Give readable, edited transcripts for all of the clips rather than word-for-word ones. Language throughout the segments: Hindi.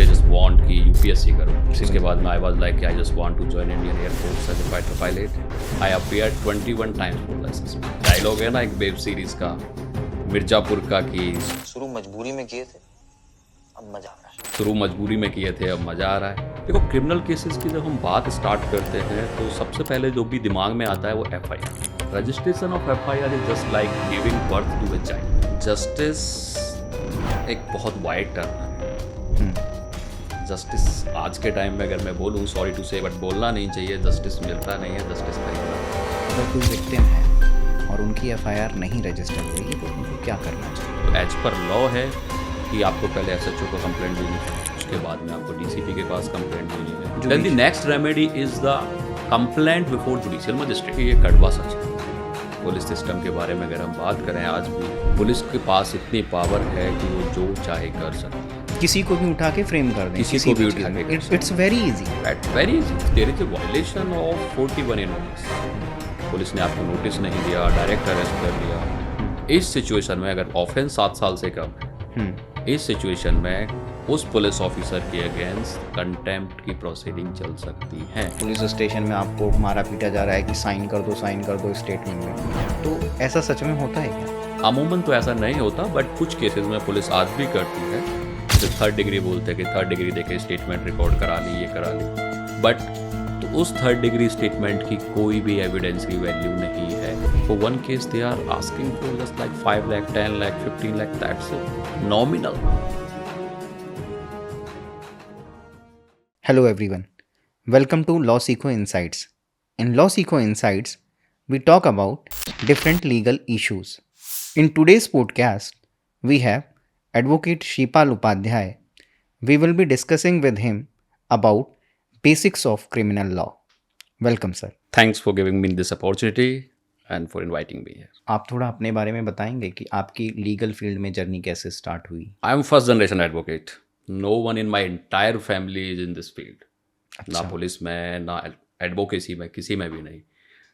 दे जस्ट वांट कि यूपीएससी करो। उसके बाद में I was like I just want to join Indian air force as a fighter pilot. I appeared 21 times for the SSB. Dialogue है ना एक वेब सीरीज का, मिर्जापुर का, कि शुरू मजबूरी में किए थे, अब मजा आ रहा है। शुरू मजबूरी में किए थे, अब मज़ा आ रहा है। देखो, क्रिमिनल केसेस की जब हम बात स्टार्ट करते हैं तो सबसे पहले जो भी दिमाग में आता है वो FIR. Registration of FIR is just like giving birth to a child. Justice एक बहुत वाइड टर्म है। जस्टिस आज के टाइम में अगर मैं बोलूँ, सॉरी टू से, बट बोलना नहीं चाहिए, जस्टिस मिलता नहीं है, जस्टिस खरीदना। अगर कोई विक्टिम है और उनकी एफआईआर नहीं रजिस्टर हुई है तो उनको क्या करना चाहिए? तो एज पर लॉ है कि आपको पहले एसएचओ को कंप्लेंट देनी है, उसके बाद में आपको डीसीपी के पास कंप्लेंट देनी है। Then the next remedy is the complaint before judicial magistrate. ये कड़वा सच है। पुलिस सिस्टम के बारे में अगर हम बात करें, आज भी पुलिस के पास इतनी पावर है कि वो जो चाहे कर सकती है। किसी को भी उठा के फ्रेम कर दें, किसी को भी उठा के it's very easy. Very easy. There is a violation of 41 A notice. Police ने आपको नोटिस नहीं दिया, डायरेक्ट अरेस्ट कर लिया। इस सिचुएशन में अगर ऑफेंस 7 साल से कम है, इस सिचुएशन में उस पुलिस ऑफिसर के अगेंस्ट कंटेम्प्ट की प्रोसीडिंग चल सकती है। पुलिस स्टेशन में आपको मारा पीटा जा रहा है कि साइन कर दो स्टेटमेंट में, तो ऐसा सच में होता है क्या? अमूमन तो ऐसा नहीं होता, बट कुछ केसेस में पुलिस आज भी करती है। जैसे 3rd डिग्री बोलते हैं कि 3rd डिग्री देके स्टेटमेंट रिकॉर्ड करा ली, ये करा ली, बट तो उस 3rd डिग्री स्टेटमेंट की कोई भी एविडेंस की वैल्यू नहीं है। For one case they are asking for just like 5 lakh, 10 lakh, 15 lakh, that's it. Nominal. Hello everyone. Welcome to Law Seco Insights. In Law Seco Insights, we talk about different legal issues. In today's podcast, we have Advocate Shipal Upadhyay. We will be discussing with him about basics of criminal law. Welcome, sir. Thanks for giving me this opportunity and for inviting me here. आप थोड़ा अपने बारे में बताएंगे कि आपकी लीगल फील्ड में जर्नी कैसे स्टार्ट हुई? I am first generation advocate. No one in my entire family is in this field. ना पुलिस में, ना एडवोकेसी में, किसी में भी नहीं.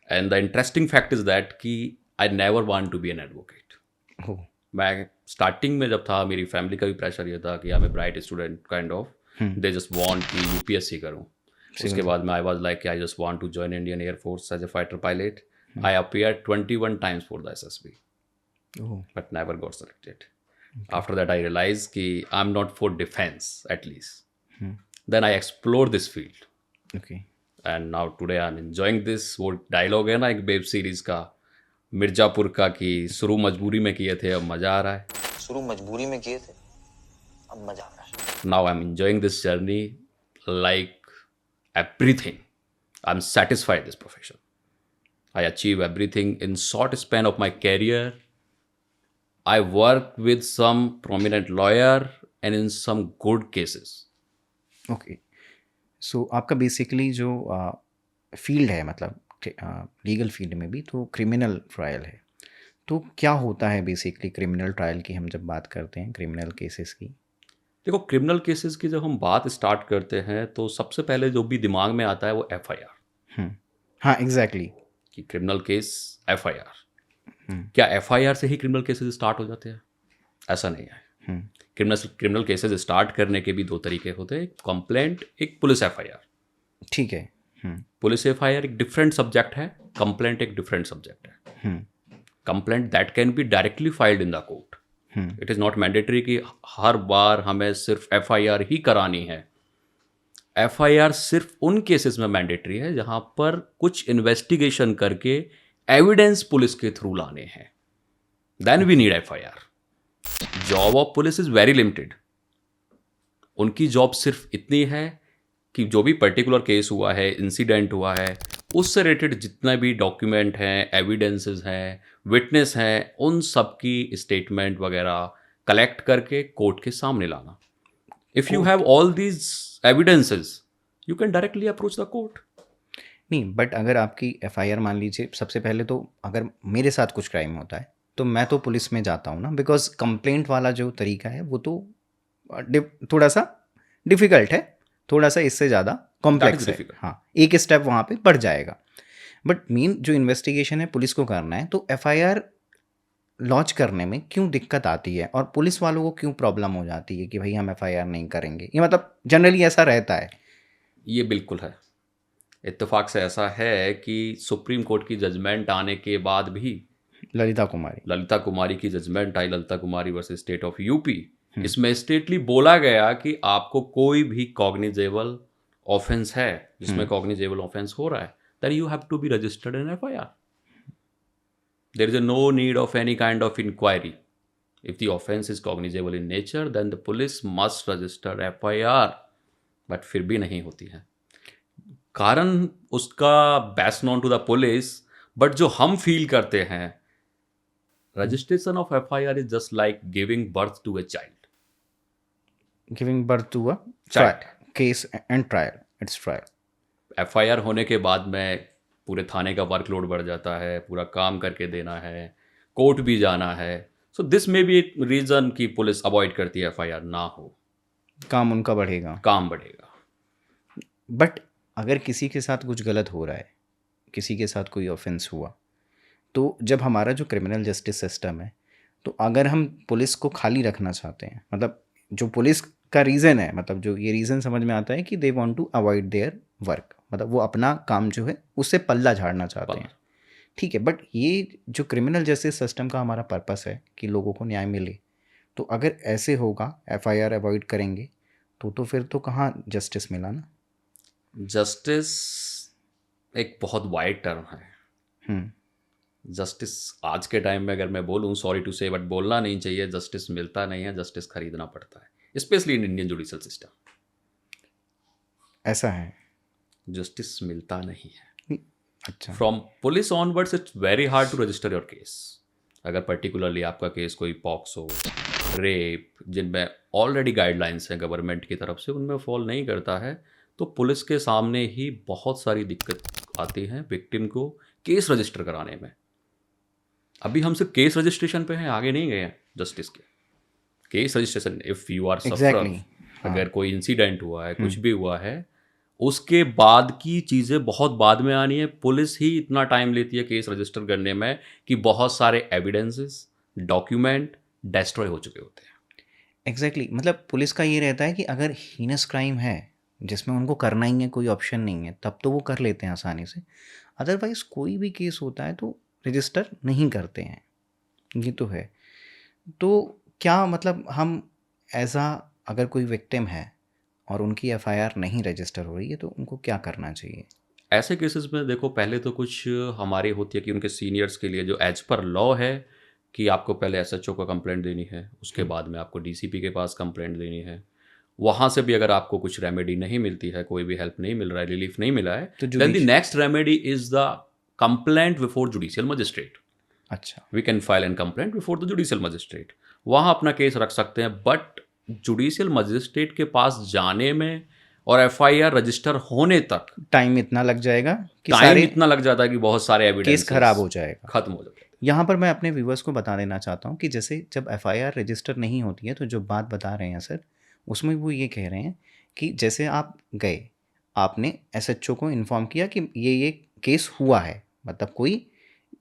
And the interesting fact is that कि I never want to be an advocate. Oh. मैं स्टार्टिंग में जब था, मेरी फैमिली का भी प्रेशर ये था कि I am a bright student kind of, they just want कि यूपीएससी करूं। उसके बाद में I was like I just want to join Indian air force as a fighter pilot. I appeared 21 times for the SSB, but never got selected. After that I realise कि I am not for defence at least. Then I explore this field and now today I am enjoying this. वो डायलॉग है ना एक वेब सीरीज का, मिर्जापुर का, कि शुरू मजबूरी में किए थे, अब मज़ा आ रहा है। शुरू मजबूरी में किए थे, अब मजा आ रहा है। Now I am enjoying this journey like everything. I'm satisfied this profession. I achieve everything in short span of my career. I work with some prominent lawyer and in some good cases. Okay. So आपका बेसिकली जो फील्ड है, मतलब लीगल फील्ड में भी तो क्रिमिनल ट्रायल है, तो क्या होता है बेसिकली क्रिमिनल ट्रायल की? हम जब बात करते हैं क्रिमिनल केसेस की, देखो, क्रिमिनल केसेस की जब हम बात स्टार्ट करते हैं तो सबसे पहले जो भी दिमाग में आता है वो एफआईआर। हाँ, एग्जैक्टली, कि क्रिमिनल केस एफआईआर। क्या एफआईआर से ही क्रिमिनल केसेस स्टार्ट हो जाते हैं? ऐसा नहीं है। क्रिमिनल केसेस स्टार्ट करने के भी 2 तरीके होते हैं, एक कंप्लेंट, एक पुलिस एफआईआर। ठीक है। पुलिस एफआईआर एक डिफरेंट सब्जेक्ट है, कंप्लेंट एक डिफरेंट सब्जेक्ट है। Complaint that can be directly filed in the court. It is not mandatory कि हर बार हमें सिर्फ एफआईआर ही करानी है। एफआईआर सिर्फ उन केसेस में मैंडेटरी है जहां पर कुछ इन्वेस्टिगेशन करके एविडेंस पुलिस के थ्रू लाने हैं, then we need FIR. Job of police is very limited. उनकी जॉब सिर्फ इतनी है कि जो भी पर्टिकुलर केस हुआ है, इंसिडेंट हुआ है, उससे रिलेटेड जितना भी डॉक्यूमेंट हैं, एविडेंसेस हैं, विटनेस हैं, उन सब की स्टेटमेंट वगैरह कलेक्ट करके कोर्ट के सामने लाना। If you have all these evidences, you can directly approach the court. नहीं, बट अगर आपकी एफआईआर, मान लीजिए सबसे पहले तो अगर मेरे साथ कुछ क्राइम होता है तो मैं तो पुलिस में जाता हूँ ना, बिकॉज कंप्लेंट वाला जो तरीका है वो तो थोड़ा सा डिफ़िकल्ट है, थोड़ा सा इससे ज़्यादा कॉम्प्लेक्स है। हाँ, एक स्टेप वहाँ पे बढ़ जाएगा। बट मेन जो इन्वेस्टिगेशन है पुलिस को करना है, तो एफआईआर लॉन्च करने में क्यों दिक्कत आती है और पुलिस वालों को क्यों प्रॉब्लम हो जाती है कि भाई हम एफआईआर नहीं करेंगे? ये मतलब जनरली ऐसा रहता है। ये बिल्कुल है, इत्तेफाक से ऐसा है कि सुप्रीम कोर्ट की जजमेंट आने के बाद भी, ललिता कुमारी की जजमेंट आई, Lalita Kumari versus state of UP, इसमें स्टेटली बोला गया कि आपको कोई भी कॉग्निजेबल ऑफेंस है जिसमें कॉग्निजेबल ऑफेंस हो रहा है, then you have to be registered in FIR. There is no need of any kind of inquiry. If the offense is cognizable in nature, then the police must register FIR. But फिर भी नहीं होती है. कारण उसका best known to the police, but जो हम फील करते हैं, registration of FIR is just like giving birth to a child. Giving birth to a Child. Case and trial. It's trial. FIR होने के बाद में पूरे थाने का वर्कलोड बढ़ जाता है, पूरा काम करके देना है, कोर्ट भी जाना है. सो दिस में भी एक रीज़न कि पुलिस अवॉइड करती है FIR ना हो. काम उनका बढ़ेगा. काम बढ़ेगा. बट अगर किसी के साथ कुछ गलत हो रहा है, किसी के साथ कोई ऑफेंस हुआ, तो जब हमारा जो क्रिमिनल जस्टिस सिस्टम है, तो अगर हम पुलिस को खाली रखना चाहते हैं, मतलब जो पुलिस का रीज़न है, मतलब जो ये रीज़न समझ में आता है कि they want to avoid their work, मतलब वो अपना काम जो है उससे पल्ला झाड़ना चाहते हैं. ठीक है, बट ये जो क्रिमिनल जस्टिस सिस्टम का हमारा पर्पस है कि लोगों को न्याय मिले, तो अगर ऐसे होगा, FIR अवॉइड करेंगे, तो फिर तो कहाँ जस्टिस मिला ना. जस्टिस एक बहुत वाइड टर्म है. जस्टिस आज के टाइम में अगर मैं बोलूँ, सॉरी टू से, बट बोलना नहीं चाहिए, जस्टिस मिलता नहीं है, जस्टिस खरीदना पड़ता है, specially in Indian judicial system. ऐसा है, जस्टिस मिलता नहीं है. अच्छा. From police onwards it's very hard to register your case. अगर पर्टिकुलरली आपका केस कोई पॉक्सो, रेप, जिनमें ऑलरेडी गाइडलाइंस हैं गवर्नमेंट की तरफ से, उनमें फॉल नहीं करता है, तो पुलिस के सामने ही बहुत सारी दिक्कत आती हैं विक्टिम को केस रजिस्टर कराने में. अभी हम सिर्फ केस रजिस्ट्रेशन पे हैं, आगे नहीं गए हैं justice K. Case registration, if you are suffer, अगर कोई इंसिडेंट हुआ है, कुछ भी हुआ है, उसके बाद की चीज़ें बहुत बाद में आनी है. पुलिस ही इतना टाइम लेती है केस रजिस्टर करने में कि बहुत सारे एविडेंसेस, डॉक्यूमेंट डिस्ट्रॉय हो चुके होते हैं. एग्जैक्टली, मतलब पुलिस का ये रहता है कि अगर हीनस क्राइम है जिसमें उनको करना ही है, कोई ऑप्शन नहीं है, तब तो वो कर लेते हैं आसानी से. अदरवाइज कोई भी केस होता है तो रजिस्टर नहीं करते हैं. ये तो है. तो क्या मतलब हम अगर कोई विक्टिम है और उनकी FIR नहीं रजिस्टर हो रही है, तो उनको क्या करना चाहिए? ऐसे केसेस में देखो, पहले तो कुछ हमारी होती है कि उनके सीनियर्स के लिए जो एज पर लॉ है कि आपको पहले SHO को कंप्लेंट देनी है, उसके बाद में आपको DCP के पास कंप्लेंट देनी है. वहाँ से भी अगर आपको कुछ रेमेडी नहीं मिलती है, कोई भी हेल्प नहीं मिल रहा है, रिलीफ नहीं मिला है, तो then the next remedy is the complaint before judicial magistrate. अच्छा. We can file an complaint before the judicial magistrate. वहाँ अपना केस रख सकते हैं, बट जुडिशियल मजिस्ट्रेट के पास जाने में और FIR रजिस्टर होने तक टाइम इतना लग जाएगा कि टाइम इतना लग जाता है कि बहुत सारे एविडेंस केस खराब हो जाएगा, खत्म हो जाता है. यहाँ पर मैं अपने व्यूवर्स को बता देना चाहता हूँ कि जैसे जब FIR रजिस्टर नहीं होती है, तो जो बात बता रहे हैं सर, उसमें वो ये कह रहे हैं कि जैसे आप गए, आपने SHO को इन्फॉर्म किया कि ये केस हुआ है, मतलब कोई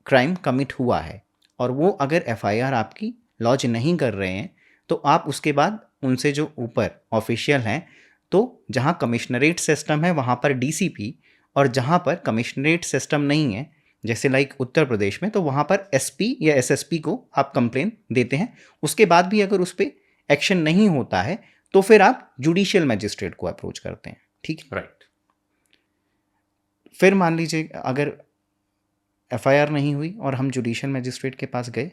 क्राइम कमिट हुआ है, और वो अगर FIR आपकी लॉन्च नहीं कर रहे हैं, तो आप उसके बाद उनसे जो ऊपर ऑफिशियल हैं, तो जहाँ कमिश्नरेट सिस्टम है वहाँ पर DCP, और जहाँ पर कमिश्नरेट सिस्टम नहीं है, जैसे लाइक उत्तर प्रदेश में, तो वहाँ पर SP या SSP को आप कंप्लेन देते हैं. उसके बाद भी अगर उस पर एक्शन नहीं होता है, तो फिर आप जुडिशियल मजिस्ट्रेट को अप्रोच करते हैं. ठीक है, राइट. फिर मान लीजिए अगर FIR नहीं हुई और हम जुडिशियल मजिस्ट्रेट के पास गए,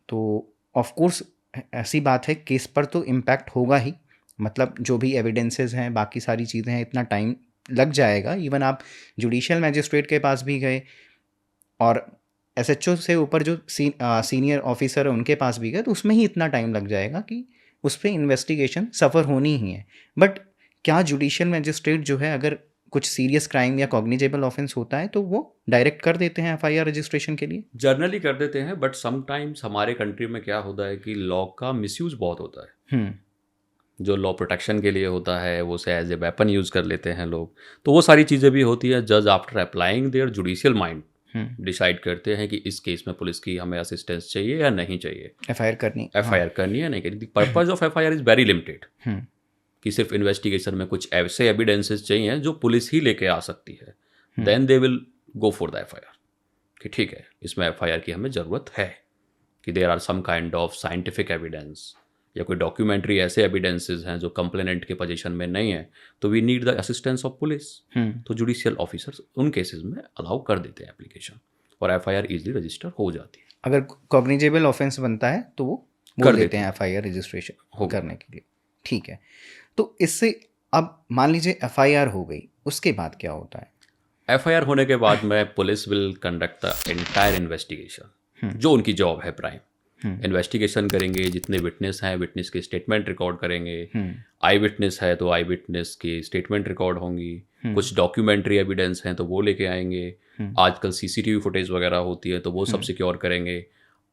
तो ऑफ कोर्स ऐसी बात है, केस पर तो इम्पैक्ट होगा ही, मतलब जो भी एविडेंसेस हैं, बाकी सारी चीज़ें हैं, इतना टाइम लग जाएगा. इवन आप जुडिशियल मजिस्ट्रेट के पास भी गए और SHO से ऊपर जो सीनियर ऑफिसर है उनके पास भी गए, तो उसमें ही इतना टाइम लग जाएगा कि उस पर इन्वेस्टिगेशन सफ़र होनी ही है. बट क्या जुडिशियल मजिस्ट्रेट जो है, अगर कुछ सीरियस क्राइम या कॉग्निजेबल ऑफेंस होता है, तो वो डायरेक्ट कर देते हैं FIR रजिस्ट्रेशन के लिए? जर्नली कर देते हैं, बट समटाइम्स हमारे कंट्री में क्या होता है कि लॉ का मिसयूज बहुत होता है. जो लॉ प्रोटेक्शन के लिए होता है, वो उसे एज ए वेपन यूज़ कर लेते हैं लोग. तो वो सारी चीज़ें भी होती है. जज after applying their judicial mind decide करते हैं कि इस केस में पुलिस की हमें असिस्टेंस चाहिए या नहीं चाहिए, एफआईआर करनी। एफआईआर करनी है नहीं करनी। The purpose of FIR is very limited, hmm, कि सिर्फ इन्वेस्टिगेशन में कुछ ऐसे एविडेंसेस चाहिए जो पुलिस ही लेके आ सकती है, then they will go for the FIR कि ठीक है इसमें एफआईआर की हमें ज़रूरत है, कि there are some kind of scientific evidence या कोई डॉक्यूमेंट्री ऐसे एविडेंसेस हैं जो कंप्लेनेंट के पोजीशन में नहीं है, तो we need the assistance of police. तो जुडिशियल ऑफिसर्स उन केसेस में अलाउ कर देते हैं एप्लीकेशन, और एफआईआर इजीली रजिस्टर हो जाती है। अगर कॉग्निजेबल ऑफेंस बनता है तो वो कर देते हैं एफआईआर रजिस्ट्रेशन करने के लिए। ठीक है, तो इससे अब मान लीजिए एफआईआर हो गई, उसके बाद क्या होता है? एफआईआर होने के बाद में police will conduct the entire investigation, जो उनकी जॉब है प्राइम। इन्वेस्टिगेशन करेंगे, जितने विटनेस हैं विटनेस की स्टेटमेंट रिकॉर्ड करेंगे, आई विटनेस है तो आई विटनेस की स्टेटमेंट रिकॉर्ड होंगी, कुछ डॉक्यूमेंट्री एविडेंस हैं तो वो लेके आएंगे, आजकल सीसीटीवी फुटेज वगैरह होती है तो वो सब सिक्योर करेंगे।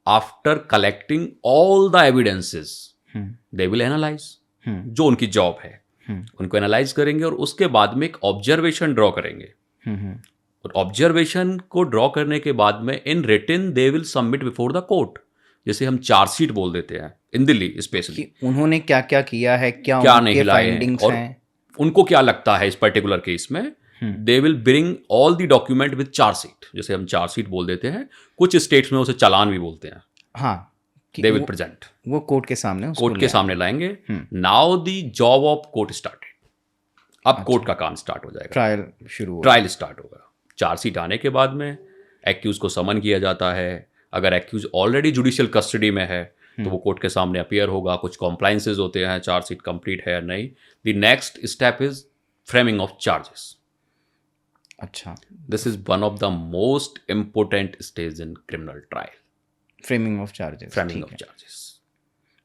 After collecting all the evidences they will analyse, जो उनकी जॉब है उनको एनालाइज करेंगे, और उसके बाद में एक ऑब्जर्वेशन ड्रॉ करेंगे। और ऑब्जर्वेशन को ड्रॉ करने के बाद में in written they will submit before the court, जैसे हम चार्जशीट बोल देते हैं इन दिल्ली स्पेशली, उन्होंने क्या क्या किया है, क्या नहीं लाए हैं, और उनको क्या लगता है इस पर्टिकुलर केस में। They will bring all the document with chargesheet, जैसे हम चार्जशीट बोल देते हैं, कुछ स्टेट्स में उसे चालान भी बोलते हैं। हाँ, दे विल प्रेजेंट, वो कोर्ट के सामने लाएंगे। Now the job of court started, अब कोर्ट का काम स्टार्ट हो जाएगा, ट्रायल स्टार्ट होगा। चार्जशीट आने के बाद में एक्यूज को समन किया जाता है। अगर एक्यूज ऑलरेडी जुडिशियल कस्टडी में है तो वो कोर्ट के सामने अपीयर होगा, कुछ कॉम्प्लाइंसेज होते हैं, चार्जशीट कंप्लीट है या नहीं। The next step is framing of charges. अच्छा, this is one of the most important stage in criminal trial, framing of charges.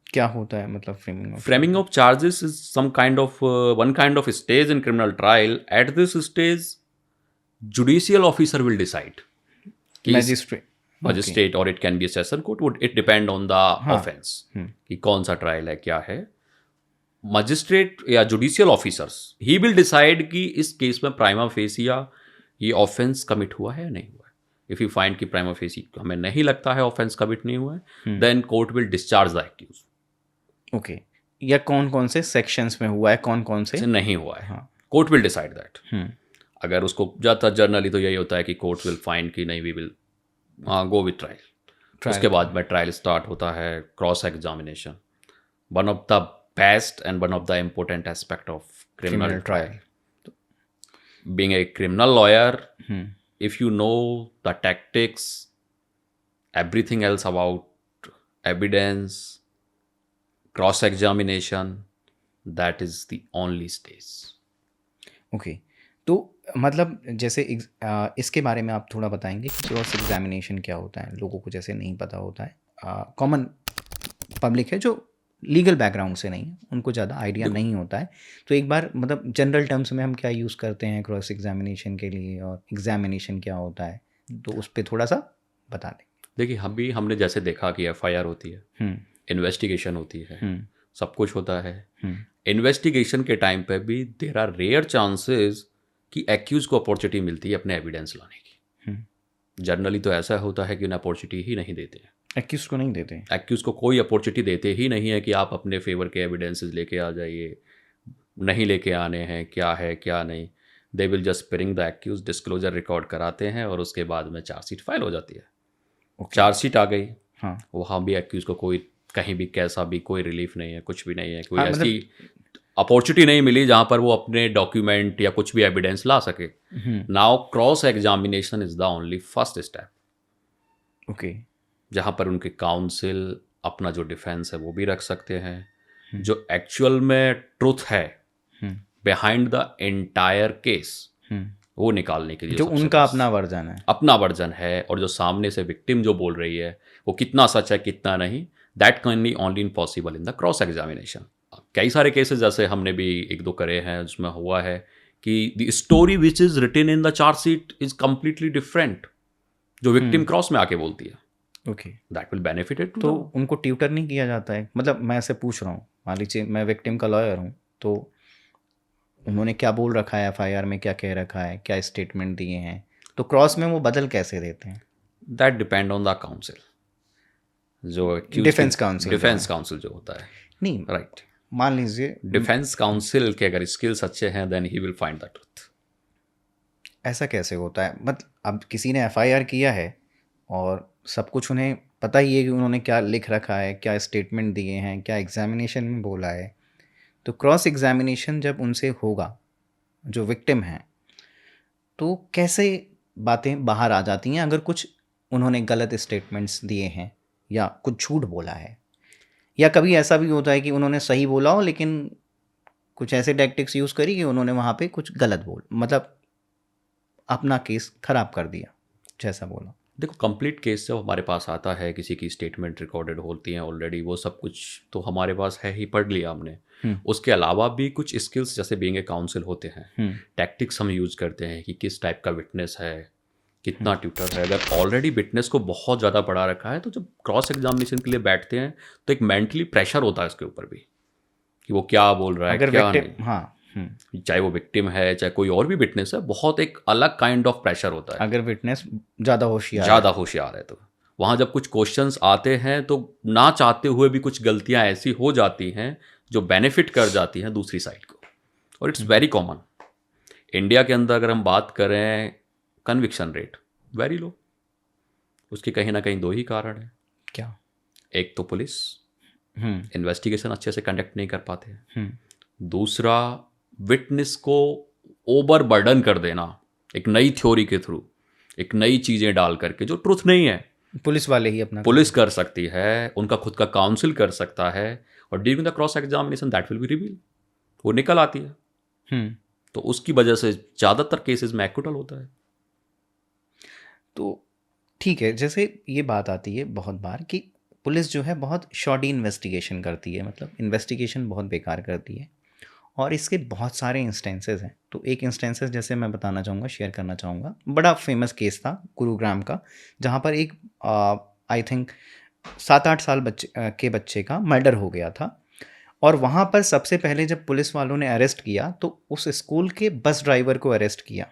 क्या होता है मतलब framing of charges is some kind of one kind of stage in criminal trial. At this stage judicial officer will decide, magistrate और it can be session court, would it depend on the offence कि कौन सा ट्रायल है, क्या है। मजिस्ट्रेट या जुडिशियल ऑफिसर्स ही विल डिसाइड कि इस केस में प्राइमा फेसिया ये ऑफेंस कमिट हुआ है या नहीं हुआ है। इफ यू फाइंड कि प्राइमा फेसी हमें नहीं लगता है ऑफेंस कमिट नहीं हुआ है, then court will discharge the accused. Okay, या कौन कौन से सेक्शंस में हुआ है, कौन कौन से नहीं हुआ है, कोर्ट विल डिसाइड दैट। अगर उसको ज़्यादातर जर्नली तो यही होता है कि कोर्ट विल फाइंड कि नहीं, we will go with trial. उसके बाद में ट्रायल स्टार्ट होता है, cross examination, one of the best and one of the important aspect of criminal trial. Being a criminal lawyer, if you know the tactics, everything else about evidence, cross examination, that is the only stage. Okay, तो मतलब जैसे इसके बारे में आप थोड़ा बताएंगे कि क्रॉस एग्जामिनेशन क्या होता है? लोगों को जैसे नहीं पता होता है, कॉमन पब्लिक है जो लीगल बैकग्राउंड से नहीं है, उनको ज़्यादा आइडिया नहीं होता है, तो एक बार मतलब जनरल टर्म्स में हम क्या यूज़ करते हैं क्रॉस एग्जामिनेशन के लिए, और एग्जामिनेशन क्या होता है, तो उस पर थोड़ा सा बता दें। देखिए, हमने जैसे देखा कि एफआईआर होती है, इन्वेस्टिगेशन होती है, सब कुछ होता है। इन्वेस्टिगेशन के टाइम पे भी देयर आर रेयर चांसेस कि एक्यूज को अपॉर्चुनिटी मिलती है अपने एविडेंस लाने की। जनरली तो ऐसा होता है कि उन्हें अपॉर्चुनिटी ही नहीं देते हैं, एक्यूज को नहीं देते, एक्यूज को कोई अपॉर्चुनिटी देते ही नहीं है कि आप अपने फेवर के एविडेंसेस लेके आ जाइए, नहीं लेके आने हैं, क्या है क्या नहीं। They will just bring the accused, disclosure record कराते हैं और उसके बाद में चार्जशीट फाइल हो जाती है। चार्जशीट आ गई, वहाँ भी एक्यूज को कोई कहीं भी कैसा भी कोई रिलीफ नहीं है, कुछ भी नहीं है, कोई ऐसी अपॉर्चुनिटी नहीं मिली जहाँ पर वो अपने डॉक्यूमेंट या कुछ भी एविडेंस ला सके। Now cross examination is the only first step. Okay, जहाँ पर उनके काउंसिल अपना जो डिफेंस है वो भी रख सकते हैं, जो एक्चुअल में ट्रुथ है बिहाइंड द एंटायर केस वो निकालने के लिए, जो उनका अपना वर्जन है, और जो सामने से विक्टिम जो बोल रही है वो कितना सच है कितना नहीं, that can B only impossible in the cross examination. कई सारे केसेस जैसे हमने भी एक दो करे हैं जिसमें हुआ है कि the story which is written in the chargesheet is completely different जो विक्टिम क्रॉस में आके बोलती है। Okay, that will benefit it. तो उनको ट्यूटर नहीं किया जाता है? मतलब मैं ऐसे पूछ रहा हूँ, मान लीजिए मैं विक्टिम का लॉयर हूँ, तो उन्होंने क्या बोल रखा है एफआईआर में, क्या कह रखा है, क्या स्टेटमेंट दिए हैं, तो क्रॉस में वो बदल कैसे देते हैं? That depend on the council, जो डिफेंस काउंसिल डिफेंस काउंसिल जो होता है, नहीं, राइट। मान लीजिए डिफेंस काउंसिल के अगर स्किल्स अच्छे हैं then he will find the truth. ऐसा कैसे होता है? मतलब अब किसी ने एफआईआर किया है और सब कुछ उन्हें पता ही है कि उन्होंने क्या लिख रखा है, क्या स्टेटमेंट दिए हैं, क्या एग्जामिनेशन में बोला है, तो क्रॉस एग्जामिनेशन जब उनसे होगा जो विक्टिम हैं, तो कैसे बातें बाहर आ जाती हैं अगर कुछ उन्होंने गलत स्टेटमेंट्स दिए हैं या कुछ झूठ बोला है, या कभी ऐसा भी होता है कि उन्होंने सही बोला हो लेकिन कुछ ऐसे टैक्टिक्स यूज़ करी कि उन्होंने वहाँ पे कुछ गलत मतलब अपना केस खराब कर दिया, जैसा बोला। देखो, कंप्लीट केस जब हमारे पास आता है, किसी की स्टेटमेंट रिकॉर्डेड होती हैं ऑलरेडी, वो सब कुछ तो हमारे पास है ही, पढ़ लिया हमने। उसके अलावा भी कुछ स्किल्स जैसे बीइंग ए काउंसिल होते हैं, टैक्टिक्स हम यूज़ करते हैं कि किस टाइप का विटनेस है, कितना ट्यूटर है। अगर ऑलरेडी विटनेस को बहुत ज़्यादा पढ़ा रखा है तो जब क्रॉस एग्जामिनेशन के लिए बैठते हैं तो एक मेंटली प्रेशर होता है उसके ऊपर भी कि वो क्या बोल रहा है, अगर क्या विक्टिम, नहीं। हाँ, चाहे वो विक्टिम है चाहे कोई और भी विटनेस है, बहुत एक अलग काइंड ऑफ प्रेशर होता है। अगर विटनेस ज़्यादा होशियार है तो वहाँ जब कुछ क्वेश्चंस आते हैं तो ना चाहते हुए भी कुछ गलतियाँ ऐसी हो जाती हैं जो बेनिफिट कर जाती हैं दूसरी साइड को, और इट्स वेरी कॉमन। इंडिया के अंदर अगर हम बात करें, कन्विक्शन रेट वेरी लो। उसके कहीं ना कहीं दो ही कारण है। क्या? एक तो पुलिस इन्वेस्टिगेशन अच्छे से कंडक्ट नहीं कर पाते हैं, दूसरा विटनेस को ओवर बर्डन कर देना एक नई थ्योरी के थ्रू, एक नई चीज़ें डाल करके जो ट्रुथ नहीं है। पुलिस वाले ही अपना पुलिस कर सकती है, उनका खुद का काउंसिल कर सकता है, और during the cross examination that will B reveal, वो निकल आती है। तो उसकी वजह से ज़्यादातर केसेस में एक्विटल होता है। तो ठीक है, जैसे ये बात आती है बहुत बार कि पुलिस जो है बहुत शॉर्टी इन्वेस्टिगेशन करती है, मतलब इन्वेस्टिगेशन बहुत बेकार करती है, और इसके बहुत सारे इंस्टेंसेस हैं। तो एक इंस्टेंसेस जैसे मैं बताना चाहूँगा, शेयर करना चाहूँगा। बड़ा फेमस केस था गुरुग्राम का, जहाँ पर एक आई थिंक 7-8 साल के बच्चे का मर्डर हो गया था, और वहाँ पर सबसे पहले जब पुलिस वालों ने अरेस्ट किया तो उस स्कूल के बस ड्राइवर को अरेस्ट किया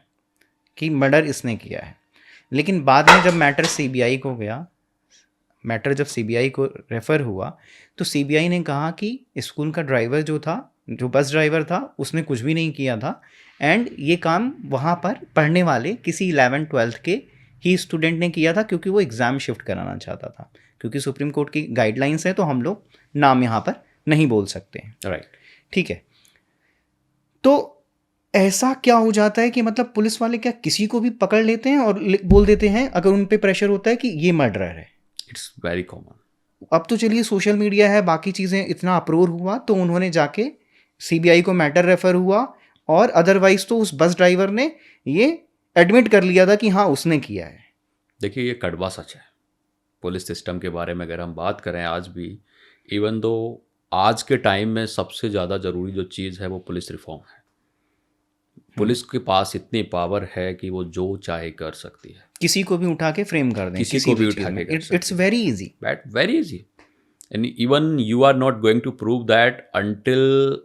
कि मर्डर इसने किया है। लेकिन बाद में जब मैटर सीबीआई को गया, मैटर जब सीबीआई को रेफ़र हुआ तो सीबीआई ने कहा कि स्कूल का ड्राइवर जो था, जो बस ड्राइवर था, उसने कुछ भी नहीं किया था, एंड ये काम वहाँ पर पढ़ने वाले किसी 11th-12th के ही स्टूडेंट ने किया था, क्योंकि वो एग्ज़ाम शिफ्ट कराना चाहता था। क्योंकि सुप्रीम कोर्ट की गाइडलाइंस है तो हम लोग नाम यहाँ पर नहीं बोल सकते हैं, राइट। ठीक है। तो ऐसा क्या हो जाता है कि मतलब पुलिस वाले क्या किसी को भी पकड़ लेते हैं और बोल देते हैं अगर उन पे प्रेशर होता है कि ये मर्डरर है? It's very common. अब तो चलिए सोशल मीडिया है, बाकी चीज़ें, इतना अप्रोर हुआ तो उन्होंने जाके सीबीआई को मैटर रेफर हुआ, और अदरवाइज तो उस बस ड्राइवर ने ये एडमिट कर लिया था कि हाँ उसने किया है। देखिए, ये कड़वा सच है। पुलिस सिस्टम के बारे में अगर हम बात करें आज भी, इवन दो आज के टाइम में सबसे ज़्यादा ज़रूरी जो चीज़ है वो पुलिस रिफॉर्म है। पुलिस के पास इतनी पावर है कि वो जो चाहे कर सकती है, किसी को भी उठा के फ्रेम कर दें, किसी को भी उठा के कर सकती है। It's very easy, very easy, and even you are not going to prove that until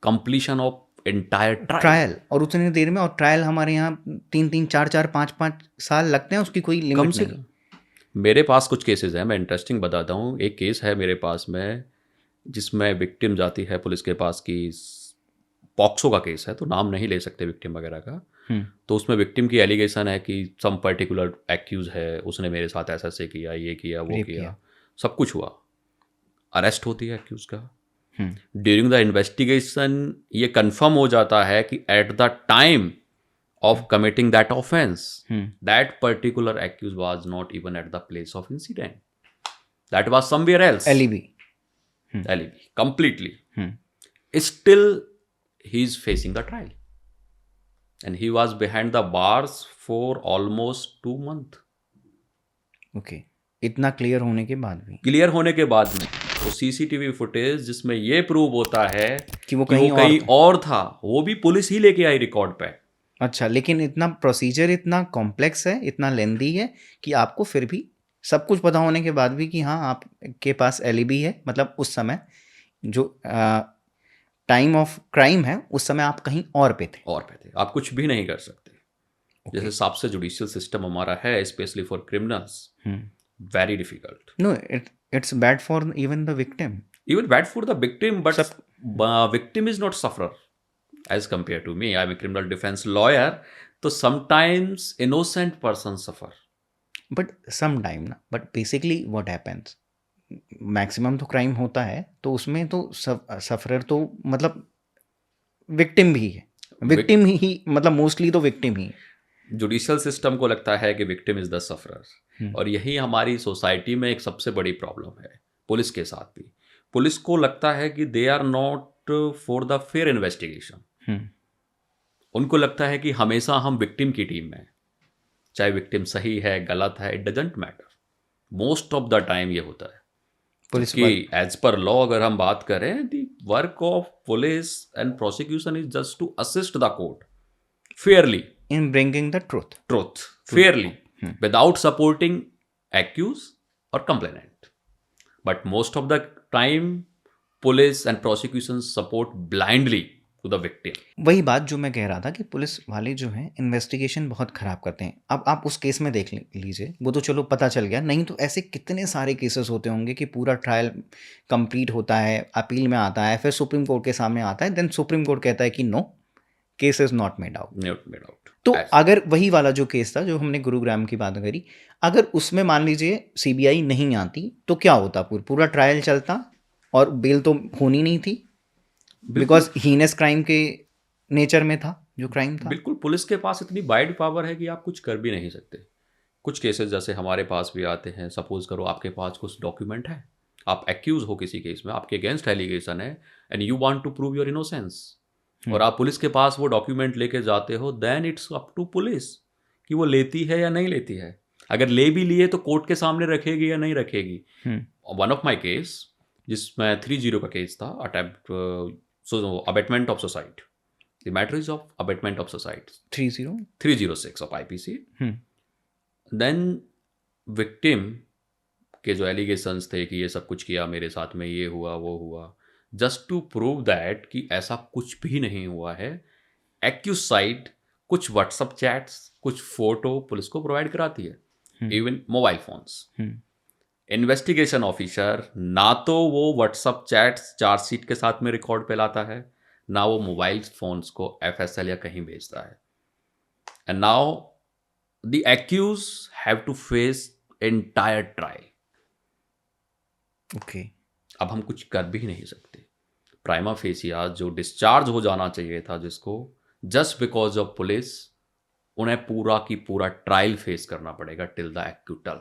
completion of entire trial. और उतनी देर में, और ट्रायल हमारे यहाँ 3-3, 4-4, 5-5 साल लगते हैं, उसकी कोई लिमिट नहीं। मेरे पास कुछ केसेस हैं, मैं इंटरेस्टिंग बताता हूँ। एक केस है मेरे पास में जिसमें विक्टिम जाती है पुलिस के पास की, पॉक्सो का केस है तो नाम नहीं ले सकते विक्टिम वगैरह का। तो उसमें विक्टिम की एलिगेशन है कि सम पर्टिकुलर एक्यूज है, उसने मेरे साथ ऐसा किया, ये किया, वो किया, सब कुछ हुआ। अरेस्ट होती है एक्यूज का। ड्यूरिंग द इन्वेस्टिगेशन ये कंफर्म हो जाता है कि eight the time of committing that offense, that particular accused was not even at the place of incident. That was somewhere else. alibi completely. Still, he is facing the trial, and he was behind the bars for almost 2 months. Okay. इतना क्लियर होने के बाद में वो सीसीटीवी फुटेज जिसमें ये प्रूव होता है कि वो कहीं और था, वो भी पुलिस ही लेके आई रिकॉर्ड पे। अच्छा, लेकिन इतना प्रोसीजर इतना कॉम्प्लेक्स है, इतना लेंदी है कि आपको फिर भी सब कुछ पता होने के बाद भी कि हाँ आपके पास एलिबी है, मतलब उस समय जो टाइम ऑफ क्राइम है उस समय आप कहीं और पे थे, आप कुछ भी नहीं कर सकते। जिस हिसाब से जुडिशियल सिस्टम हमारा है, specially for criminals, very difficult. No, it's bad for even the victim. Even bad for the victim, but Sub- victim is not sufferer as compared to me. I'm a criminal defense lawyer, तो sometimes innocent person suffer. But sometime ना, but basically what happens, maximum तो क्राइम होता है तो उसमें तो सफरर तो मतलब विक्टिम भी है, विक्टिम ही मतलब मोस्टली तो विक्टिम ही है. जुडिशियल सिस्टम को लगता है कि विक्टिम इज द सफरर, और यही हमारी सोसाइटी में एक सबसे बड़ी प्रॉब्लम है. पुलिस के साथ भी, पुलिस को लगता है कि they are not for the fair investigation. उनको लगता है कि हमेशा हम विक्टिम की टीम में, चाहे विक्टिम सही है गलत है, it doesn't matter. Most of the time ये होता है. पुलिस कि एज पर लॉ अगर हम बात करें, the work of police and prosecution is just to assist the court fairly in bringing the truth. fairly, without supporting accused or complainant. But most of the time, police and prosecution support blindly to the victim. वही बात जो मैं कह रहा था कि पुलिस वाले जो हैं इन्वेस्टिगेशन बहुत ख़राब करते हैं. अब आप उस केस में देख लीजिए, वो तो चलो पता चल गया, नहीं तो ऐसे कितने सारे केसेस होते होंगे कि पूरा ट्रायल कंप्लीट होता है, अपील में आता है, फिर सुप्रीम कोर्ट के सामने आता है, देन सुप्रीम कोर्ट कहता है कि no, case is not made out. तो अगर वही वाला जो केस था जो हमने गुरुग्राम की बात करी, अगर उसमें मान लीजिए सीबीआई नहीं आती तो क्या होता, पूरा ट्रायल चलता और बेल तो होनी नहीं थी, बिकॉज हीनेस क्राइम के नेचर में था जो क्राइम था. बिल्कुल, पुलिस के पास इतनी वाइड पावर है कि आप कुछ कर भी नहीं सकते. कुछ केसेस जैसे हमारे पास भी आते हैं, सपोज करो आपके पास कुछ डॉक्यूमेंट है, आप एक्यूज हो किसी केस में, आपके अगेंस्ट एलिगेशन है and you want to prove your innocence, और आप पुलिस के पास वो डॉक्यूमेंट लेके जाते हो, then it's up to police कि वो लेती है या नहीं लेती है. अगर ले भी लिए तो कोर्ट के सामने रखेगी या नहीं रखेगी. वन ऑफ माई केस जिसमें 30 का केस था, attempt abetment of suicide, the matter is of abetment of suicide 306 of IPC. Then victim के जो एलिगेशंस थे कि ये सब कुछ किया मेरे साथ में, ये हुआ वो हुआ, जस्ट टू प्रूव दैट कि ऐसा कुछ भी नहीं हुआ है, एक्यूज साइड कुछ व्हाट्सअप चैट्स, कुछ फोटो पुलिस को प्रोवाइड कराती है, even mobile phones. Investigation officer ना तो वो व्हाट्सअप चैट्स चार्जशीट के साथ में रिकॉर्ड पे लाता है, ना वो मोबाइल फोन्स को एफएसएल या कहीं भेजता है. And now the accused have to face entire trial. Okay, अब हम कुछ कर भी नहीं सकते. प्राइमा फेसिया जो डिस्चार्ज हो जाना चाहिए था जिसको, जस्ट बिकॉज ऑफ पुलिस, उन्हें पूरा की पूरा ट्रायल फेस करना पड़ेगा till the acquittal.